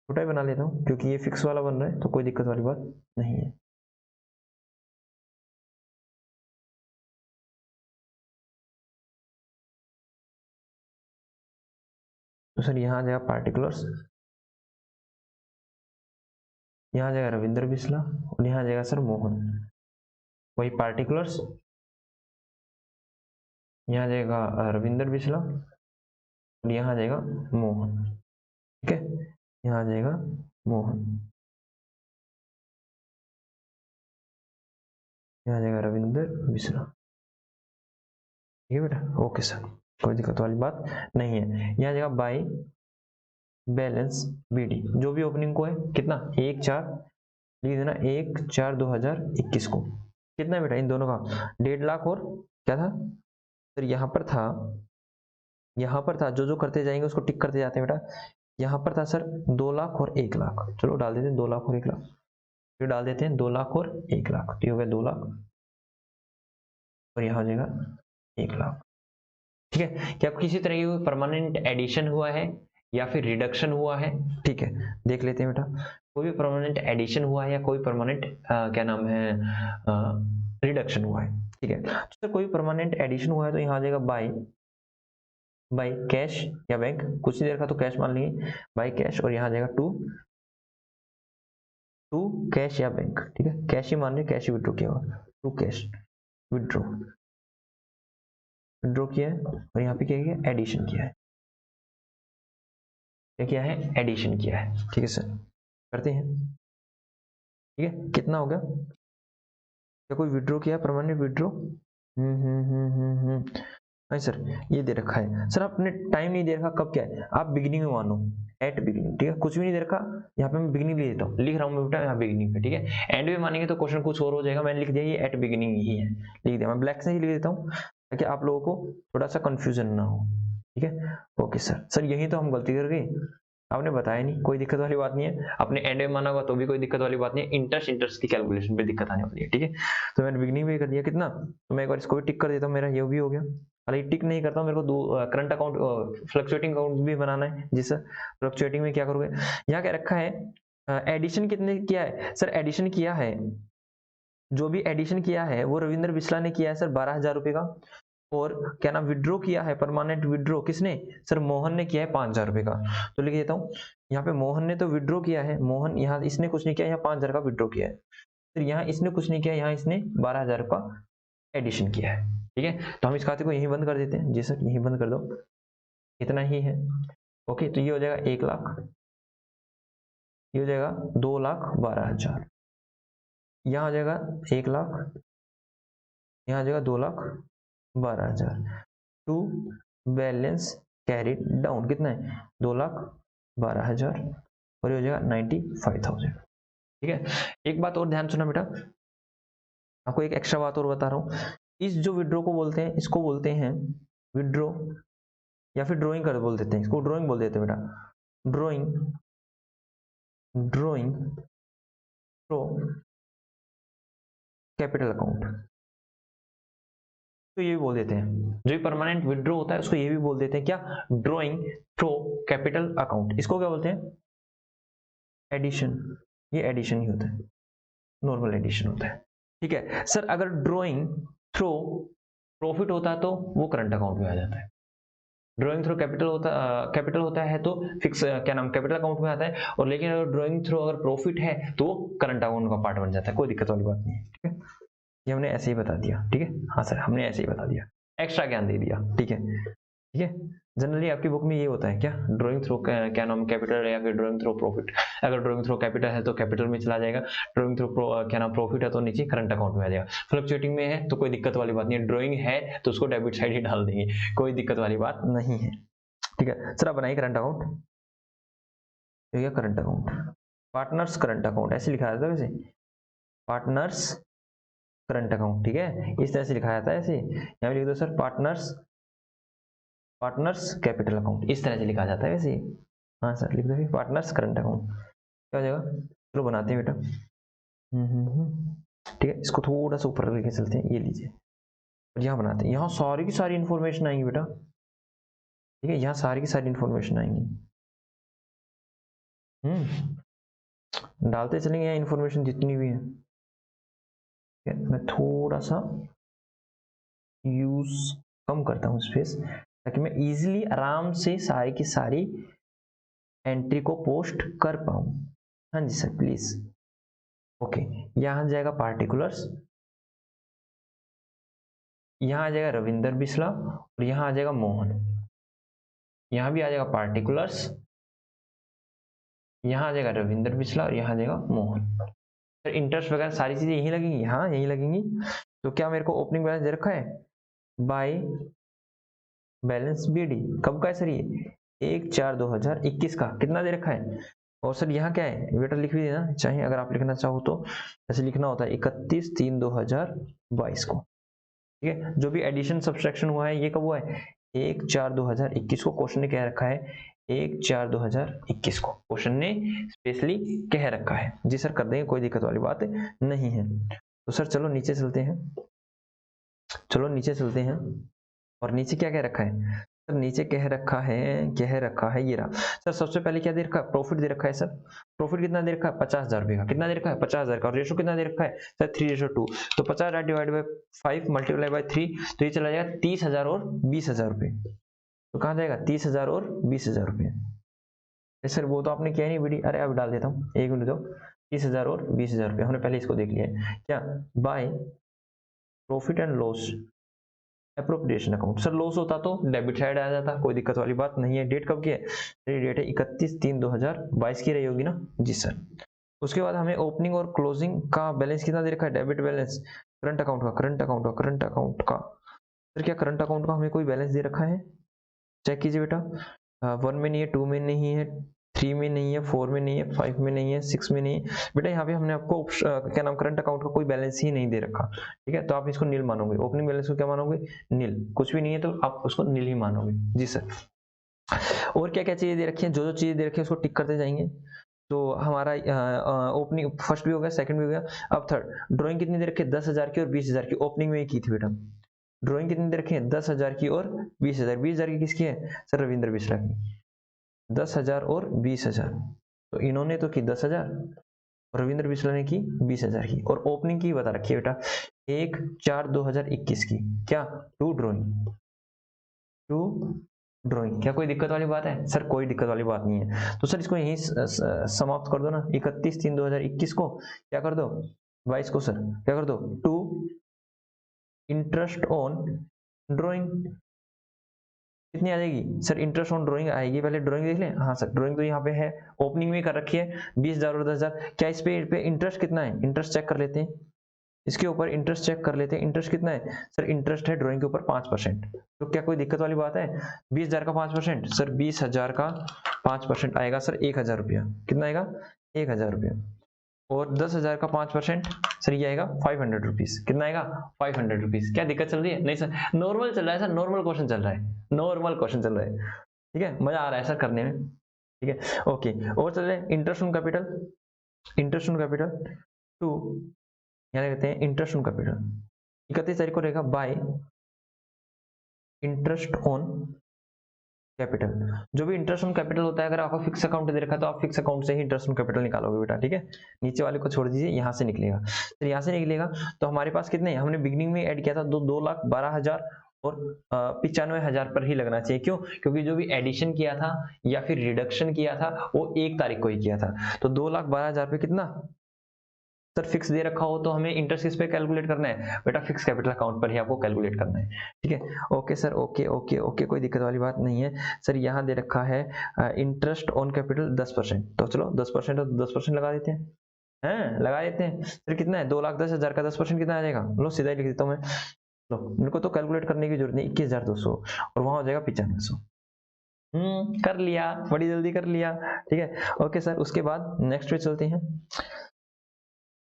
छोटा ही बना लेता हूँ क्योंकि ये फिक्स वाला बन रहा है, तो कोई दिक्कत वाली बात नहीं है। तो सर यहाँ आ जाएगा पार्टिकुलर्स, यहाँ आ जाएगा रविंद्र बिस्ला, और यहाँ आ जाएगा सर मोहन। वही पार्टिकुलर्स, यहाँ आ जाएगा रविंद्र बिस्ला, और यहाँ आ जाएगा मोहन, ठीक है, यहाँ आ जाएगा मोहन, यहाँ आ जाएगा रविंदर मिश्रा, ठीक है बेटा, ओके सर, कोई दिक्कत वाली बात नहीं है। यहाँ आ जाएगा बाई बैलेंस बीडी, जो भी ओपनिंग को है कितना 1/4 लिख देना, 1/4/2021 को कितना बेटा इन दोनों का 1.5 लाख और क्या था सर, यहाँ पर था जो जो करते जाएंगे उसको टिक करते जाते हैं बेटा, यहाँ पर था सर 2 लाख और 1 लाख, चलो डाल देते हैं 2 लाख और 1 लाख, फिर डाल देते हैं 2 लाख और 1 लाख, तो ये हो गया 2 लाख और यहाँ हो जाएगा 1 लाख, ठीक है। क्या किसी तरह की परमानेंट एडिशन हुआ है या फिर रिडक्शन हुआ है, ठीक है, देख लेते हैं बेटा, कोई भी परमानेंट एडिशन हुआ है या कोई परमानेंट क्या नाम है रिडक्शन हुआ है, ठीक है। तो कोई परमानेंट एडिशन हुआ है तो यहाँ आ जाएगा बाय कैश या बैंक, कुछ ही देर का तो कैश मान लेंगे, बाय कैश, और यहाँ आ जाएगा टू कैश या बैंक, ठीक है, कैश ही मान रहे, कैश ही विड्रॉ किया होगा, टू कैश विड्रॉ किया है, और यहाँ पे क्या किया एडिशन किया है, क्या है एडिशन किया है, ठीक है सर, करते हैं, ठीक है, कितना हो गया, क्या कोई विड्रॉ किया परमानेंट विड्रॉ, नहीं सर ये दे रखा है सर, आपने टाइम नहीं दे रखा, कब क्या है, आप बिगिनिंग में मानो, एट बिगिनिंग, ठीक है, कुछ भी नहीं दे रखा, यहाँ पे मैं बिगिनिंग लिख देता हूँ, लिख रहा हूँ मैं बेटा यहाँ बिगिनिंग पे, ठीक है, एंड में मानेंगे तो क्वेश्चन कुछ और हो जाएगा, मैंने लिख दिया ये एट बिगिनिंग ही है, लिख दिया, मैं ब्लैक से ही लिख देता हूँ ताकि आप लोगों को थोड़ा सा कंफ्यूजन ना हो, ठीक है, ओके सर यही तो हम गलती कर गए, आपने बताया नहीं, कोई दिक्कत वाली बात नहीं है, आपने एंड में माना होगा तो भी कोई दिक्कत वाली बात नहीं है, इंटरेस्ट की कैलकुलेशन पे दिक्कत आने वाली है, ठीक है, तो मैंने बिगिनिंग में कर दिया कितना, तो मैं एक बार इसको भी टिक कर देता हूँ, मेरा ये भी हो गया, हालांकि टिक नहीं करता हूँ, मेरे को करंट अकाउंट फ्लक्चुएटिंग अकाउंट भी बनाना है, जी सर, फ्लक्चुएटिंग में क्या करोगे, यहाँ क्या रखा है एडिशन कितने किया है सर, एडिशन किया है, जो भी एडिशन किया है वो रविंद्र बिस्ला ने किया है सर 12,000 रुपए का, और क्या नाम विड्रॉ किया है परमानेंट विड्रॉ किसने सर, मोहन ने किया है 5,000 रुपए का, तो लिख देता हूँ यहाँ पे मोहन ने तो विड्रॉ किया है, मोहन यहाँ इसने कुछ नहीं किया, यहाँ 5,000 का विड्रॉ किया है, फिर यहाँ इसने कुछ नहीं किया, यहाँ इसने 12,000 का एडिशन किया है, ठीक है, तो हम इस खाते को यहीं बंद कर देते हैं, जी सर यहीं बंद कर दो, इतना ही है, ओके, तो ये हो जाएगा 1 लाख, ये हो जाएगा 2,12,000, यहाँ आ जाएगा 1 लाख, यहाँ आ जाएगा 2,12,000, टू बैलेंस कैरिड डाउन कितना है 2,12,000, और ये हो जाएगा 95,000, ठीक है। एक बात और ध्यान सुना बेटा, आपको एक एक्स्ट्रा बात और बता रहा हूँ, इस जो विड्रॉ को बोलते हैं इसको बोलते हैं विड्रॉ, या फिर ड्रॉइंग कर बोल देते हैं, इसको ड्रॉइंग बोल देते हैं बेटा, ड्रॉइंग फ्रो कैपिटल अकाउंट, तो ये भी बोल देते हैं, जो परमानेंट विड्रॉ होता है उसको ये भी बोल देते हैं क्या, ड्रॉइंग फ्रो कैपिटल अकाउंट, इसको क्या बोलते हैं एडिशन, ये एडिशन ही होता है, नॉर्मल एडिशन होता है, ठीक है सर। अगर ड्रॉइंग थ्रो प्रॉफिट होता है तो वो करंट अकाउंट में आ जाता है, ड्रॉइंग थ्रो कैपिटल होता है तो फिक्स क्या नाम कैपिटल अकाउंट में आता है, और लेकिन अगर ड्रॉइंग थ्रो अगर प्रॉफिट है तो वो करंट अकाउंट का पार्ट बन जाता है, कोई दिक्कत वाली बात नहीं है, ठीक है, ये हमने ऐसे ही बता दिया, ठीक है, हाँ सर हमने ऐसे ही बता दिया, एक्स्ट्रा ज्ञान दे दिया, ठीक है, ठीक है, जनरली आपकी बुक में ये होता है क्या, ड्रॉइंग थ्रो क्या नाम कैपिटल या फिर ड्रॉइंग थ्रो प्रॉफिट, अगर ड्रॉइंग थ्रो कैपिटल है तो कैपिटल में चला जाएगा, ड्रॉइंग थ्रो क्या नाम प्रॉफिट है तो नीचे करंट अकाउंट में आ जाएगा, फ्लक्चुएटिंग में है तो कोई दिक्कत वाली बात नहीं है, ड्रॉइंग है तो उसको डेबिट साइड ही डाल देंगे, कोई दिक्कत वाली बात नहीं है, ठीक है सर। आप बनाइए current account, current account partners current account ऐसे लिखा जाता है वैसे, पार्टनर्स करंट अकाउंट, ठीक है, इस तरह से लिखा जाता है ऐसे, यहाँ लिख दो सर पार्टनर्स कैपिटल अकाउंट, इस तरह से लिखा जाता है वैसे, हाँ सर लिख दो पार्टनर्स करंट अकाउंट, क्या हो जाएगा, चलो बनाते हैं बेटा, ठीक है, इसको थोड़ा सा ऊपर लेके चलते हैं, ये लीजिए, और यहाँ बनाते हैं, यहाँ सारी की सारी इंफॉर्मेशन आएंगी बेटा, ठीक है, यहाँ सारी की सारी इंफॉर्मेशन आएंगी, डालते चलेंगे यहाँ इंफॉर्मेशन जितनी भी है, मैं थोड़ा सा यूज कम करता हूँ स्पेस, ताकि मैं इजीली आराम से सारी की सारी एंट्री को पोस्ट कर पाऊँ, हाँ जी सर प्लीज, ओके, यहाँ जाएगा पार्टिकुलर्स, यहाँ आ जाएगा रविंदर बिस्ला, और यहाँ आ जाएगा मोहन, यहाँ भी आ जाएगा पार्टिकुलर्स, यहाँ आ जाएगा रविंद्र बिस्ला और यहाँ आ जाएगा मोहन। फिर इंटरेस्ट वगैरह सारी चीजें यहीं लगेंगी, हाँ यहीं लगेंगी। तो क्या मेरे को ओपनिंग बैलेंस दे रखा है बाय बैलेंस बीडी, कब का है सर ये 1/4/2021 का, कितना दे रखा है। और सर यहाँ क्या है बेटा लिख भी देना चाहे, अगर आप लिखना चाहो तो ऐसे लिखना होता है 31/3/2022 को, ठीक है। जो भी एडिशन सब्सट्रैक्शन हुआ है ये कब हुआ है 1/4/2021 को, क्वेश्चन ने कह रखा है 1/4/2021 को, क्वेश्चन ने स्पेशली कह रखा है। जी सर कर देंगे, कोई दिक्कत वाली बात नहीं है। तो सर चलो नीचे चलते हैं, चलो नीचे चलते हैं। और नीचे क्या कह रखा है सर, नीचे कह रखा है ये रहा सर। सबसे पहले क्या दे रखा है, प्रॉफिट दे रखा है सर। प्रॉफिट कितना दे रखा है 50,000 रुपए का, कितना दे रखा है 50,000 का। और रेशो कितना दे रखा है सर 3:2। तो 50,000 डिवाइड बाई 5 मल्टीप्लाई बाई 3, तो ये चला जाएगा 30,000 और 20,000 रुपए। तो कहाँ जाएगा 30,000 और 20,000 रुपए। सर वो तो आपने किया नहीं बीडी, अरे अब डाल देता हूँ, एक मिनट दो। 30,000 और 20,000 रुपए हमने पहले इसको देख लिया है क्या, by profit and loss appropriation account. Sir loss होता तो डेबिट साइड आ जाता, कोई दिक्कत वाली बात नहीं है। डेट कब की है, डेट है 31/3/2022 की रही होगी ना, जी सर। उसके बाद हमें ओपनिंग और क्लोजिंग का बैलेंस कितना दे रखा है, डेबिट बैलेंस करंट अकाउंट का, करंट अकाउंट का, करंट अकाउंट का। सर क्या करंट अकाउंट का हमें कोई बैलेंस दे रखा है, चेक कीजिए बेटा। 1 में नहीं है, 2 में नहीं है, 3 में नहीं है, 4 में नहीं है, 5 में नहीं है, 6 में नहीं है। बेटा यहाँ पे हमने आपको क्या नाम करंट अकाउंट का कोई बैलेंस ही नहीं दे रखा, ठीक है। तो आप इसको नील मानोगे, ओपनिंग बैलेंस को क्या मानोगे, नील। कुछ भी नहीं है तो आप उसको नील ही मानोगे, जी सर। और क्या क्या चीजें दे रखी है, जो जो चीजें दे रखी है उसको टिक करते जाएंगे। तो हमारा ओपनिंग फर्स्ट भी हो गया, सेकंड भी हो गया, अब थर्ड। ड्राइंग कितनी दे रखी है 10,000 की और 20,000 की, ओपनिंग में ही की थी बेटा। ड्राइंग कितनी दे रखी है 10,000 की और 20,000। 20,000 की किसकी है सर, रविंद्र बिस्ला की। 10,000 और 20,000, तो इन्होंने तो की 10,000, रविंद्र बिस्ला ने की 20,000 की। और ओपनिंग की बता रखी है बेटा 1/4/2021 की, क्या टू ड्राइंग, टू ड्राइंग। क्या कोई दिक्कत वाली बात है सर, कोई दिक्कत वाली बात नहीं है। तो सर इसको यहीं समाप्त कर दो ना, 31/3/2021 को क्या कर दो 22 को, सर क्या कर दो टू इंटरेस्ट ऑन ड्राइंग। कितनी आ जाएगी सर, इंटरेस्ट ऑन ड्राइंग आएगी, पहले ड्राइंग देख लें। हाँ सर ड्राइंग तो यहाँ पे है, ओपनिंग में कर रखी है 20,000 और 10,000। क्या इस पे इंटरेस्ट कितना है, इंटरेस्ट चेक कर लेते हैं, इसके ऊपर इंटरेस्ट चेक कर लेते हैं। इंटरेस्ट कितना है सर, इंटरेस्ट है ड्राइंग के ऊपर 5%। तो क्या कोई दिक्कत वाली बात है, 20,000 का 5%, सर 20,000 का 5% आएगा सर 1,000 रुपया। कितना आएगा 1,000 रुपया। और 10,000 का 5% सर ये आएगा 500 रुपीज। कितना आएगा 500 रुपीज। क्या दिक्कत चल रही है, नहीं सर नॉर्मल चल रहा है सर, नॉर्मल क्वेश्चन चल रहा है, नॉर्मल क्वेश्चन चल रहा है, ठीक है। मजा आ रहा है सर करने में, ठीक है ओके। और चल रहे interest on capital, interest on capital to, यहाँ कहते हैं इंटरेस्ट ऑन कैपिटल 31 तारीख को रहेगा बाय इंटरेस्ट ऑन कैपिटल। जो भी इंटरेस्ट ऑन कैपिटल होता है, अगर आपका फिक्स अकाउंट दे रखा है तो आप फिक्स अकाउंट से ही इंटरेस्ट ऑन कैपिटल निकालोगे बेटा, ठीक है। नीचे वाले को छोड़ दीजिए, यहाँ से निकलेगा। तो यहाँ से निकलेगा तो हमारे पास कितने, हमने बिगनिंग में ऐड किया था 2,12,000 और 95,000 पर ही लगना चाहिए। क्यों, क्योंकि जो भी एडिशन किया था या फिर रिडक्शन किया था वो 1 तारीख को ही किया था। तो 2,12,000 पे कितना सर फिक्स दे रखा हो तो हमें इंटरेस्ट किस पे कैलकुलेट करना है बेटा, फिक्स कैपिटल अकाउंट पर ही आपको कैलकुलेट करना है, ठीक है। Okay sir, okay okay okay, कोई दिक्कत वाली बात नहीं है सर। यहाँ दे रखा है इंटरेस्ट ऑन कैपिटल 10%, तो चलो 10% तो 10% लगा देते हैं, लगा देते हैं। फिर कितना है 2,10,000 का 10% कितना आ जाएगा, लो सीधा ही लिख देता हूँ मैं। लो मेरे को तो कैलकुलेट करने की जरूरत नहीं, 21,200 और वहां हो जाएगा 9500। कर लिया, बड़ी जल्दी कर लिया, ठीक है ओके सर। उसके बाद नेक्स्ट पे चलते हैं,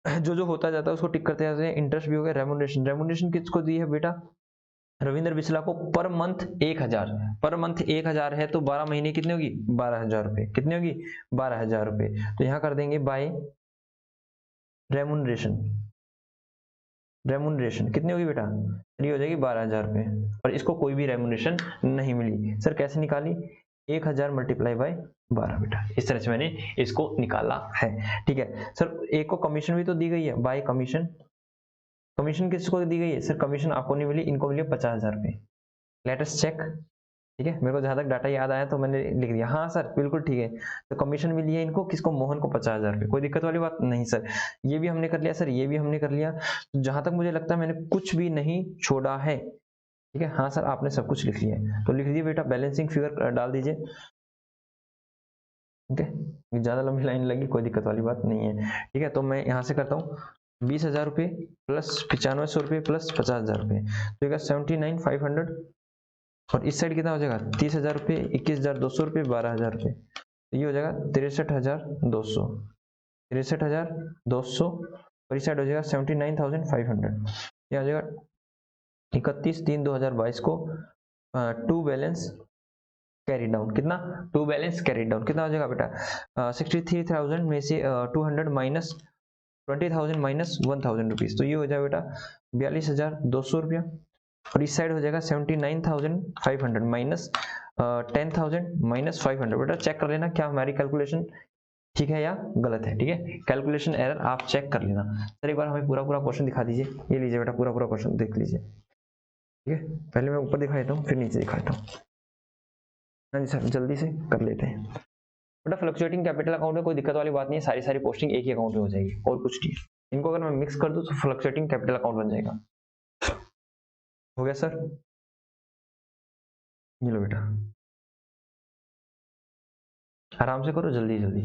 जो जो होता जाता है उसको टिक करते जाते हैं। इंटरेस्ट भी हो गया, रेमुनरेशन, रेमुनरेशन किसको दी है बेटा, रविंद्र बिस्ला को पर मंथ 1,000, पर मंथ 1,000 है तो 12 महीने कितने होगी 12,000 रुपए, कितनी होगी 12,000 रुपए। तो यहाँ कर देंगे बाय रेमुनरेशन, रेमुनरेशन कितनी होगी बेटा, ये हो जाएगी 12,000 रुपए। और इसको कोई भी रेमुनरेशन नहीं मिली, सर कैसे निकाली 1,000 मल्टीप्लाई बाय 12 बेटा, इस तरह से मैंने इसको निकाला है, ठीक है सर। एक को कमीशन भी तो दी गई है बाय कमीशन, कमीशन किसको दी गई है सर, कमीशन आपको नहीं मिली, इनको मिली 50,000 रुपए। लेट अस चेक, ठीक है। मेरे को जहां तक डाटा याद आया तो मैंने लिख दिया, हाँ सर बिल्कुल ठीक है। तो कमीशन मिली है इनको, किसको, मोहन को 50,000 रुपए। कोई दिक्कत वाली बात नहीं सर, ये भी हमने कर लिया सर, ये भी हमने कर लिया। तो जहां तक मुझे लगता है मैंने कुछ भी नहीं छोड़ा है, ठीक है। हाँ सर आपने सब कुछ लिख लिया है, तो लिख दीजिए बेटा, बैलेंसिंग फिगर डाल दीजिए। ठीक है, ज़्यादा लंबी लाइन लगी, कोई दिक्कत वाली बात नहीं है। ठीक है, तो मैं यहाँ से करता हूँ 20,000 रुपये प्लस 9500 रुपये प्लस 50,000 रुपये, तो 79,500। और इस साइड कितना हो जाएगा 30,000 रुपये, 21,200 रुपये, 12,000 रुपये, तो ये हो जाएगा 63,200, 63,200। और इस साइड हो जाएगा 79,500, ये आ जाएगा 31/3/2022 को टू बैलेंस कैरी डाउन। कितना? टू बैलेंस कैरी डाउन कितना हो जाएगा बेटा 63,000 में से 200 माइनस 20,000 माइनस 1,000 रुपीज, तो ये हो जाएगा बेटा 42,200 रुपया। और इस साइड हो जाएगा 79,500 माइनस 10,000 माइनस 500। बेटा चेक कर लेना क्या हमारी कैलकुलेशन ठीक है या गलत है। ठीक है, कैलकुलेशन एरर आप चेक कर लेना। सर एक बार हमें पूरा पूरा क्वेश्चन दिखा दीजिए, ये लीजिए बेटा पूरा पूरा क्वेश्चन देख लीजिए। ठीक है, पहले मैं ऊपर दिखा देता हूँ फिर नीचे दिखा देता हूँ। हाँ जी सर जल्दी से कर लेते हैं बेटा। फ्लक्चुएटिंग कैपिटल अकाउंट में कोई दिक्कत वाली बात नहीं है, सारी पोस्टिंग एक ही अकाउंट में हो जाएगी और कुछ नहीं। इनको अगर मैं मिक्स कर दूं तो फ्लक्चुएटिंग कैपिटल अकाउंट बन जाएगा। हो गया सर, ये लो बेटा, आराम से करो जल्दी जल्दी।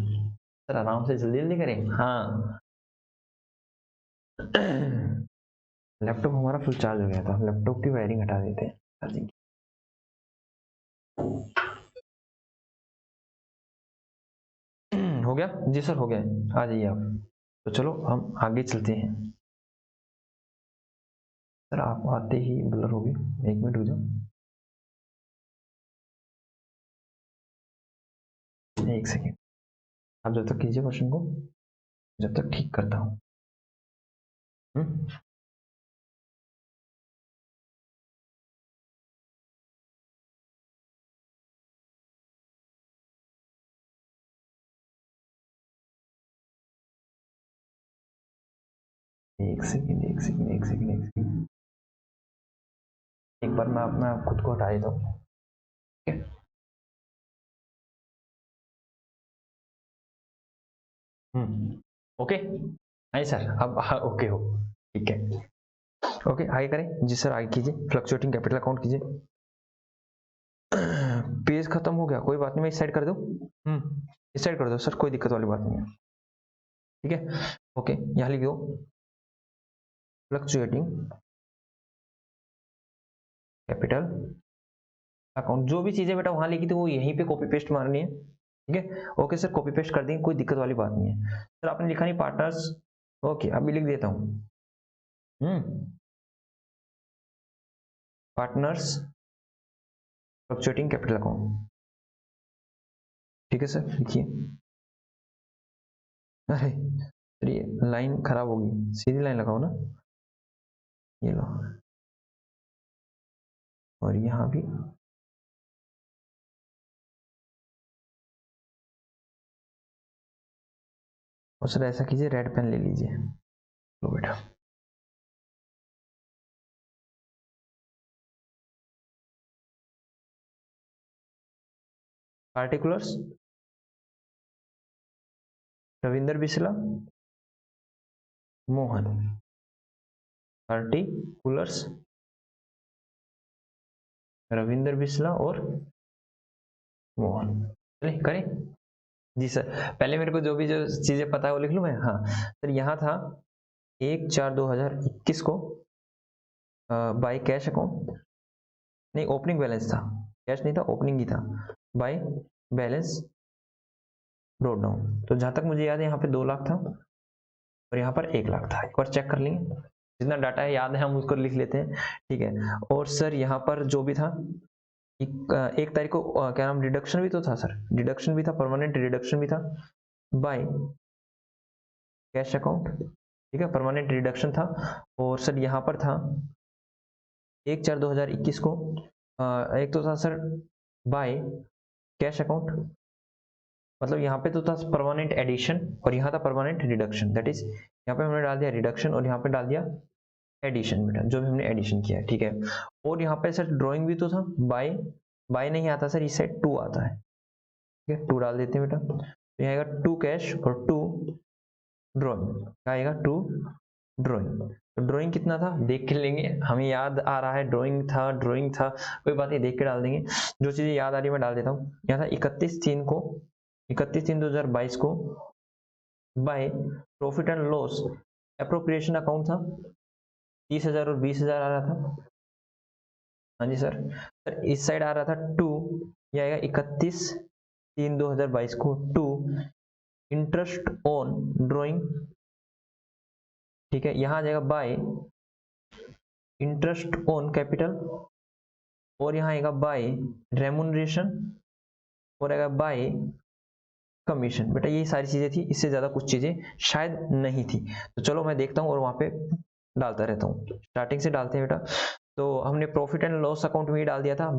सर आराम से जल्दी जल्दी करें, हाँ। लैपटॉप हमारा फुल चार्ज हो गया था, लैपटॉप की वायरिंग हटा देते हैं चार्जिंग। हो गया जी सर, हो गया, आ जाइए आप। तो चलो हम आगे चलते हैं। सर आप आते ही ब्लर हो गए, 1 मिनट रुक जाओ, 1 सेकेंड। आप जब तक कीजिए क्वेश्चन को, जब तक ठीक करता हूँ। 1 सेकेंड 1 सेकेंड 1 सेकेंड 1 सेकेंड, एक बार मैं अपना खुद को हटा देता हूँ। ओके आइए सर, अब ओके हो, ठीक है। ओके आगे करें जी सर, आगे कीजिए, फ्लक्चुएटिंग कैपिटल अकाउंट कीजिए। पेज खत्म हो गया, कोई बात नहीं, मैं इस साइड कर दूं। इस साइड कर दो सर, कोई दिक्कत वाली बात नहीं है। ठीक है, ओके यहाँ लिख दो फ्लक्चुएटिंग कैपिटल अकाउंट। जो भी चीजें बेटा वहां लिखी थी वो यहीं पे कॉपी पेस्ट मारनी है। ठीक है, ओके सर कॉपी पेस्ट कर देंगे, कोई दिक्कत वाली बात नहीं है। सर आपने लिखा नहीं पार्टनर्स, ओके अभी लिख देता हूँ। Partners fluctuating capital account. ठीक है सर लिखिए। अरे सर ये लाइन खराब होगी, सीधी लाइन लगाओ ना, ये लो, और यहाँ भी। और सर ऐसा कीजिए, रेड पेन ले लीजिए, लो बेटा। पार्टिकुलर्स रविंदर बिस्ला मोहन, पार्टिकुलर्स रविंदर बिस्ला और मोहन। चलिए करें जी सर। पहले मेरे को जो भी जो चीजें पता है वो लिख लूं मैं। हाँ सर यहाँ था 1/4/2021 को बाय कैश अकाउंट, नहीं ओपनिंग बैलेंस था, कैश नहीं था ओपनिंग ही था, बाय बैलेंस ब्रोट डाउन। तो जहां तक मुझे याद है यहाँ पे 2 लाख था और यहाँ पर 1 लाख था। एक बार चेक कर लेंगे, जितना डाटा है याद है हम उसको लिख लेते हैं। ठीक है, और सर यहाँ पर जो भी था 1 तारीख को क्या नाम डिडक्शन भी तो था सर, डिडक्शन भी था, परमानेंट डिडक्शन भी था बाय कैश अकाउंट। ठीक है, परमानेंट रिडक्शन था। और सर यहाँ पर था 1/4/2021 को एक तो था सर बाय कैश अकाउंट, मतलब यहाँ पे तो था परमानेंट एडिशन और यहाँ था परमानेंट रिडक्शन, दैट इज यहाँ पे हमने डाल दिया रिडक्शन और यहाँ पे डाल दिया एडिशन बेटा, जो भी हमने एडिशन किया है। ठीक है, और यहाँ पे सर ड्राइंग भी तो था, बाय बाय नहीं आता सर, इस साइड 2 आता है। ठीक है, 2 डाल देते हैं बेटा, तो यहाँ आएगा 2 कैश और 2 ड्राइंग, क्या आएगा 2 ड्राइंग। तो ड्राइंग कितना था देख के लेंगे, हमें याद आ रहा है ड्राइंग था, कोई बात नहीं, देख के डाल देंगे। जो चीजें याद आ रही है मैं डाल देता हूँ। यहाँ था 31/3/2022 को by profit and loss appropriation account था, 30,000 और 20,000 आ रहा था। हाँ जी सर इस साइड आ रहा था 2, यह आएगा 31/3/2022 को 2 इंटरेस्ट ऑन ड्राइंग, ठीक है। यहाँ आ जाएगा बाय इंटरेस्ट ऑन कैपिटल, और यहाँ आएगा बाय रेमुनरेशन, और आएगा बाय कमीशन। बेटा ये सारी चीजें थी, इससे ज्यादा कुछ चीजें शायद नहीं थी। तो चलो मैं देखता हूँ और वहां पे डालता रहता हूँ, स्टार्टिंग से डालते हैं बेटा। तो हमने प्रॉफिट एंड लॉस अकाउंट में ही डाल दिया था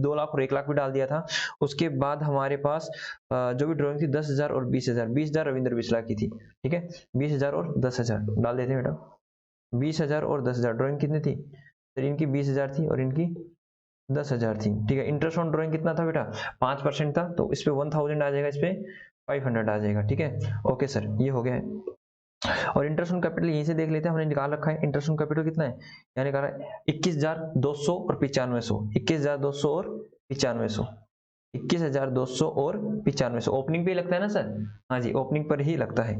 2 लाख और 1 लाख भी डाल दिया था। उसके बाद हमारे पास जो भी ड्राइंग थी 10,000 और 20,000, 20,000 रविंद्र बिस्ला की थी, ठीक है। 20,000 और 10,000 डाल देते हैं बेटा। 20,000 और 10,000 ड्राइंग कितनी थी सर, इनकी 20,000 थी और इनकी 10,000 थी, ठीक है। इंटरेस्ट ऑन ड्राइंग कितना था बेटा 5% था, तो इस पे 1000 आ जाएगा, इस पे 500 आ जाएगा, ठीक है। ओके सर ये हो गया है। और इंटरेस्ट ऑन कैपिटल यहीं से देख लेते हैं, हमने निकाल रखा है। इंटरेस्ट ऑन कैपिटल कितना है, यहाँ निकाला है 21,200 और 9500, 21,200 और 9500, 21,200 और 9500। ओपनिंग पे ही लगता है ना सर, हाँ जी ओपनिंग पर ही लगता है।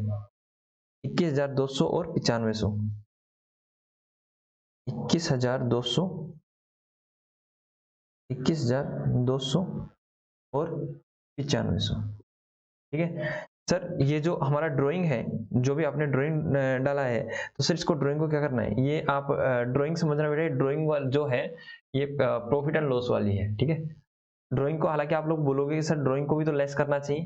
21,200 और 9500, 21,200, 21,200 और 9500, ठीक है सर। ये जो हमारा ड्राइंग है, जो भी आपने ड्राइंग डाला है, तो सर इसको ड्राइंग को क्या करना है, ये आप ड्राइंग समझना बेटा। ड्राइंग जो है ये प्रॉफिट एंड लॉस वाली है, ठीक है। ड्राइंग को हालांकि आप लोग बोलोगे कि सर ड्राइंग को भी तो लेस करना चाहिए,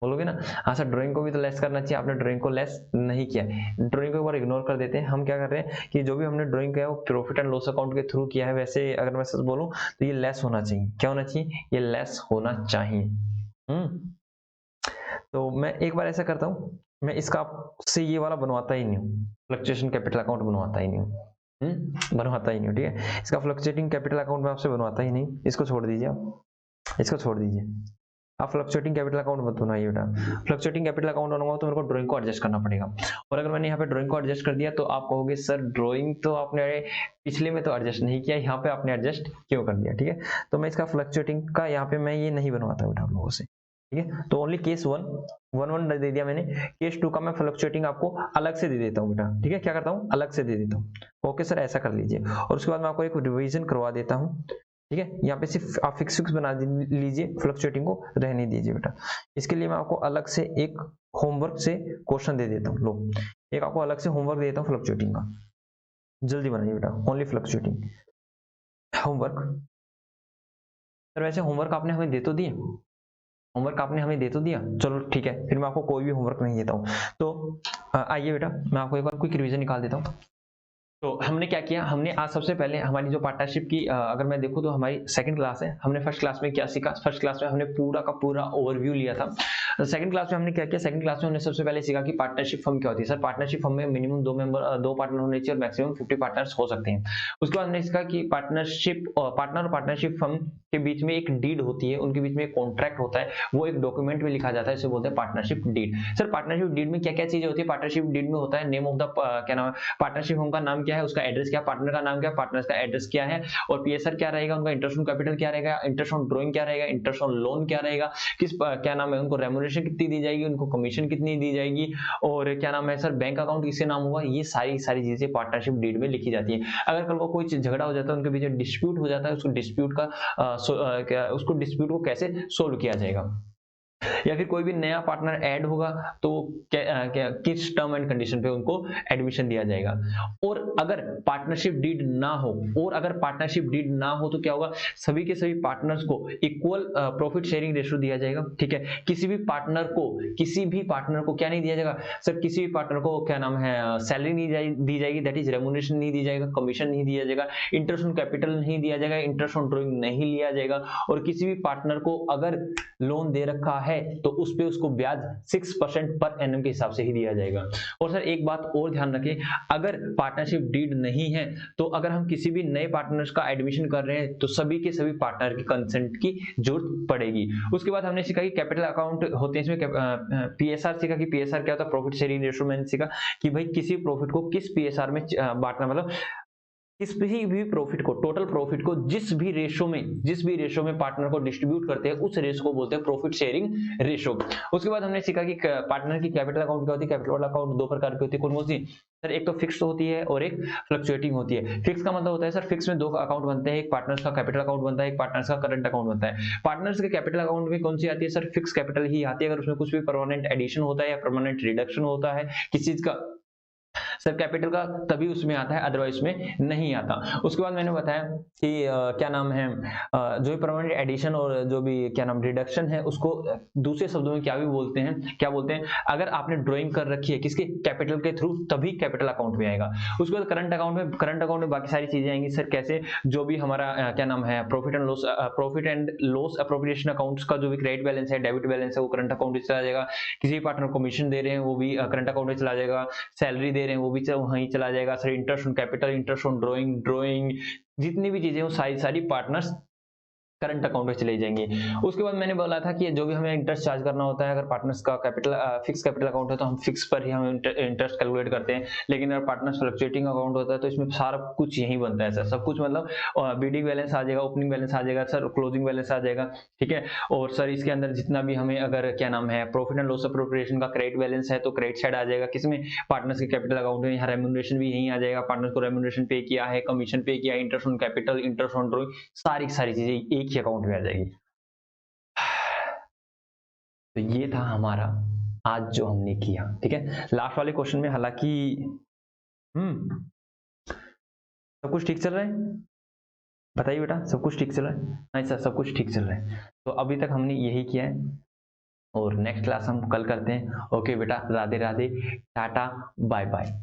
बोलोगे ना, हाँ सर ड्राइंग को भी तो लेस करना चाहिए, आपने ड्राइंग को लेस नहीं किया। ड्राइंग को एक बार इग्नोर कर देते हैं, हम क्या कर रहे हैं कि जो भी हमने ड्राइंग किया है वो प्रॉफिट एंड लॉस अकाउंट के थ्रू किया है। वैसे अगर मैं सच बोलूं तो ये लेस होना चाहिए, क्या होना चाहिए, ये लेस होना चाहिए। तो मैं एक बार ऐसा करता हूँ, मैं इसका आपसे ये वाला बनवाता ही नहीं हूँ, फ्लक्चुएशन कैपिटल अकाउंट बनवाता ही नहीं हूँ, बनवाता ही नहीं हूँ, ठीक है। इसका फ्लक्चुएटिंग कैपिटल अकाउंट में आपसे बनवाता ही नहीं, इसको छोड़ दीजिए आप, इसको छोड़ दीजिए आप। फ्लक्चुएटिंग कैपिटल अकाउंट मत बनाइए बेटा। फ्लक्चुएटिंग कैपिटल अकाउंट बनवाओ तो मेरे को ड्राइंग को एडजस्ट करना पड़ेगा, और अगर मैंने यहाँ पे ड्राइंग को एडजस्ट कर दिया तो आप कहोगे सर ड्राइंग तो आपने पिछले में तो एडजस्ट नहीं किया, यहाँ पे आपने एडजस्ट क्यों कर दिया, ठीक है। तो मैं इसका फ्लक्चुएटिंग का यहाँ पे मैं ये नहीं बनवाता बेटा आप लोगों से, ठीक है। तो ओनली केस 1 दे दिया मैंने, केस 2 का मैं फ्लक्चुएटिंग आपको अलग से दे देता हूँ बेटा, ठीक है। क्या करता हूँ, अलग से दे देता हूँ। ओके सर ऐसा कर लीजिए, और उसके बाद मैं आपको एक रिवीजन करवा देता हूँ, ठीक है। यहाँ पे सिर्फ आप फिक्स बना लीजिए, फ्लक्चुएटिंग को रहने दीजिए बेटा। इसके लिए मैं आपको अलग से एक होमवर्क से क्वेश्चन दे देता हूँ, लो एक आपको अलग से होमवर्क देता हूँ फ्लक्चुएटिंग का, जल्दी बनाइए बेटा, ओनली फ्लक्चुएटिंग होमवर्क। सर वैसे होमवर्क आपने हमें दे तो दिए, होमवर्क आपने हमें दे तो दिया, चलो ठीक है, फिर मैं आपको कोई भी होमवर्क नहीं देता हूँ। तो आइए बेटा मैं आपको एक बार क्विक रिवीजन निकाल देता हूँ। तो हमने क्या किया, हमने आज सबसे पहले हमारी जो पार्टनरशिप की अगर मैं देखूं तो हमारी सेकंड क्लास है। हमने फर्स्ट क्लास में क्या सीखा, फर्स्ट क्लास में हमने पूरा का पूरा ओवरव्यू लिया था। सेकंड क्लास में हमने क्या किया, सेकंड क्लास में हमने सबसे पहले सीखा कि पार्टनरशिप फर्म क्या होती है। सर पार्टनरशिप फर्म में मिनिमम 2 पार्टनर होने चाहिए और मैक्सिमम 50 पार्टनर्स हो सकते हैं। उसके बाद हमने सीखा कि पार्टनरशिप पार्टनर और पार्टनरशिप फर्म के बीच में एक डीड होती है, उनके बीच में एक कॉन्ट्रैक्ट होता है, वो एक डॉक्यूमेंट में लिखा जाता है, इसे बोलते हैं partnership deed. Sir partnership deed में क्या क्या चीजें होती है, पार्टनरशिप डीड में होता है नेम ऑफ द क्या नाम है, पार्टनरशिप फर्म का नाम क्या है, उसका एड्रेस क्या, पार्टनर का नाम क्या, पार्टनर्स का एड्रेस क्या है, और पीएसआर क्या रहेगा, उनका इंटरेस्ट ऑन कैपिटल क्या रहेगा, इंटरेस्ट ऑन ड्राइंग क्या रहेगा, इंटरेस्ट ऑन लोन क्या रहेगा, किस क्या नाम है, उनको रेम्युनरेशन कितनी दी जाएगी, उनको कमीशन कितनी दी जाएगी, और क्या नाम है सर बैंक अकाउंट किससे नाम होगा। ये सारी चीजें पार्टनरशिप डीड में लिखी जाती है। अगर कल को कोई झगड़ा हो जाता है, उनके बीच में डिस्प्यूट हो जाता है, उसको डिस्प्यूट का उसको डिस्प्यूट को कैसे सोल्व किया जाएगा, या फिर कोई भी नया पार्टनर ऐड होगा तो किस टर्म एंड कंडीशन पे उनको एडमिशन दिया जाएगा। और अगर पार्टनरशिप डीड ना हो, तो क्या होगा, सभी के सभी पार्टनर्स को इक्वल प्रॉफिट शेयरिंग रेशियो दिया जाएगा, ठीक है। किसी भी पार्टनर को क्या नहीं दिया जाएगा सर, किसी भी पार्टनर को क्या नाम है सैलरी नहीं दी जाएगी, दैट इज रेम्युनरेशन नहीं दी जाएगा, कमीशन नहीं दिया जाएगा, इंटरेस्ट ऑन कैपिटल नहीं दिया जाएगा, इंटरेस्ट ऑन ड्राइंग नहीं लिया जाएगा, और किसी भी पार्टनर को अगर लोन दे रखा है तो उस पे उसको ब्याज 6% पर एनम के हिसाब से ही दिया जाएगा। और सर एक बात और ध्यान रखें, अगर पार्टनरशिप डीड नहीं है तो अगर हम किसी भी नए पार्टनर्स का एडमिशन कर रहे हैं तो सभी के सभी पार्टनर की कंसेंट की जरूरत पड़ेगी। उसके बाद हमने सीखा कि कैपिटल अकाउंट होते हैं, इसमें पीएसआर सीखा कि पीएसआर क्या होता है, प्रॉफिट शेयरिंग रेशियो। मैंने सीखा कि भाई किसी प्रॉफिट को किस पीएसआर में बांटना, मतलब किसी भी प्रॉफिट को, टोटल प्रॉफिट को जिस भी रेशो में पार्टनर को डिस्ट्रीब्यूट करते हैं उस रेशो को बोलते हैं प्रॉफिट शेयरिंग रेशो। उसके बाद हमने सीखा कि पार्टनर की कैपिटल अकाउंट क्या होती है। कैपिटल अकाउंट दो प्रकार की होती है, कौन कौन सी सर? एक तो फिक्स होती है और एक फ्लक्चुएटिंग होती है। फिक्स का मतलब होता है सर, फिक्स में दो अकाउंट बनते हैं, एक पार्टनर्स का कैपिटल अकाउंट बनता है, एक पार्टनर्स का करंट अकाउंट बनता है। पार्टनर्स के कैपिटल अकाउंट में कौन सी आती है सर? फिक्स कैपिटल ही आती है। अगर उसमें कुछ भी परमानेंट एडिशन होता है या परमानेंट रिडक्शन होता है किसी चीज का सर कैपिटल का, तभी उसमें आता है, अदरवाइज में नहीं आता। उसके बाद मैंने बताया कि क्या नाम है, जो भी परमानेंट एडिशन और जो भी क्या नाम रिडक्शन है उसको दूसरे शब्दों में क्या भी बोलते हैं, क्या बोलते हैं, अगर आपने ड्राइंग कर रखी है किसके, कैपिटल के थ्रू, तभी कैपिटल अकाउंट में आएगा। उसके बाद करंट अकाउंट में बाकी सारी चीजें आएंगी सर। कैसे? जो भी हमारा क्या नाम है profit and loss appropriation accounts का जो भी क्रेडिट बैलेंस है, डेबिट बैलेंस है, वो करंट अकाउंट में चला जाएगा। किसी पार्टनर कमीशन दे रहे हैं वो भी करंट अकाउंट में चला जाएगा। सैलरी दे रहे हैं वो भी वहीं चला जाएगा sir. Interest on capital, interest on drawing जितनी भी चीजें वो सारी पार्टनर्स करंट अकाउंट में चले जाएंगे। उसके बाद मैंने बोला था कि जो भी हमें इंटरेस्ट चार्ज करना होता है, अगर पार्टनर्स का कैपिटल फिक्स कैपिटल अकाउंट है तो हम फिक्स पर ही हम इंटरेस्ट कैलकुलेट करते हैं, लेकिन अगर पार्टनर्स फ्लक्चुएटिंग अकाउंट होता है तो इसमें सारा कुछ यही बनता है सर। सब कुछ मतलब बीडी बैलेंस आ जाएगा, ओपनिंग बैलेंस आ जाएगा सर, क्लोजिंग बैलेंस आ जाएगा, ठीक है। और सर इसके अंदर जितना भी हमें अगर क्या नाम है प्रॉफिट एंड लॉस अप्रोप्रिएशन का क्रेडिट बैलेंस है तो क्रेडिट साइड आ जाएगा किसमें, पार्टनर्स के कैपिटल अकाउंट में। यहाँ रेम्यूनरेशन भी यहीं आ जाएगा, पार्टनर्स को रेम्यूनरेशन पे किया है, कमीशन पे किया, interest on capital, interest on drawing, सारी चीजें एक ही अकाउंट में आ जाएगी। तो ये था हमारा आज जो हमने किया, ठीक है। लास्ट वाले क्वेश्चन में हालांकि सब कुछ ठीक चल रहा है, बताइए बेटा, सब कुछ ठीक चल रहा है? नहीं सर सब कुछ ठीक चल रहा है। तो अभी तक हमने यही किया है और नेक्स्ट क्लास हम कल करते हैं। ओके बेटा, राधे राधे, टाटा, बाय बाय।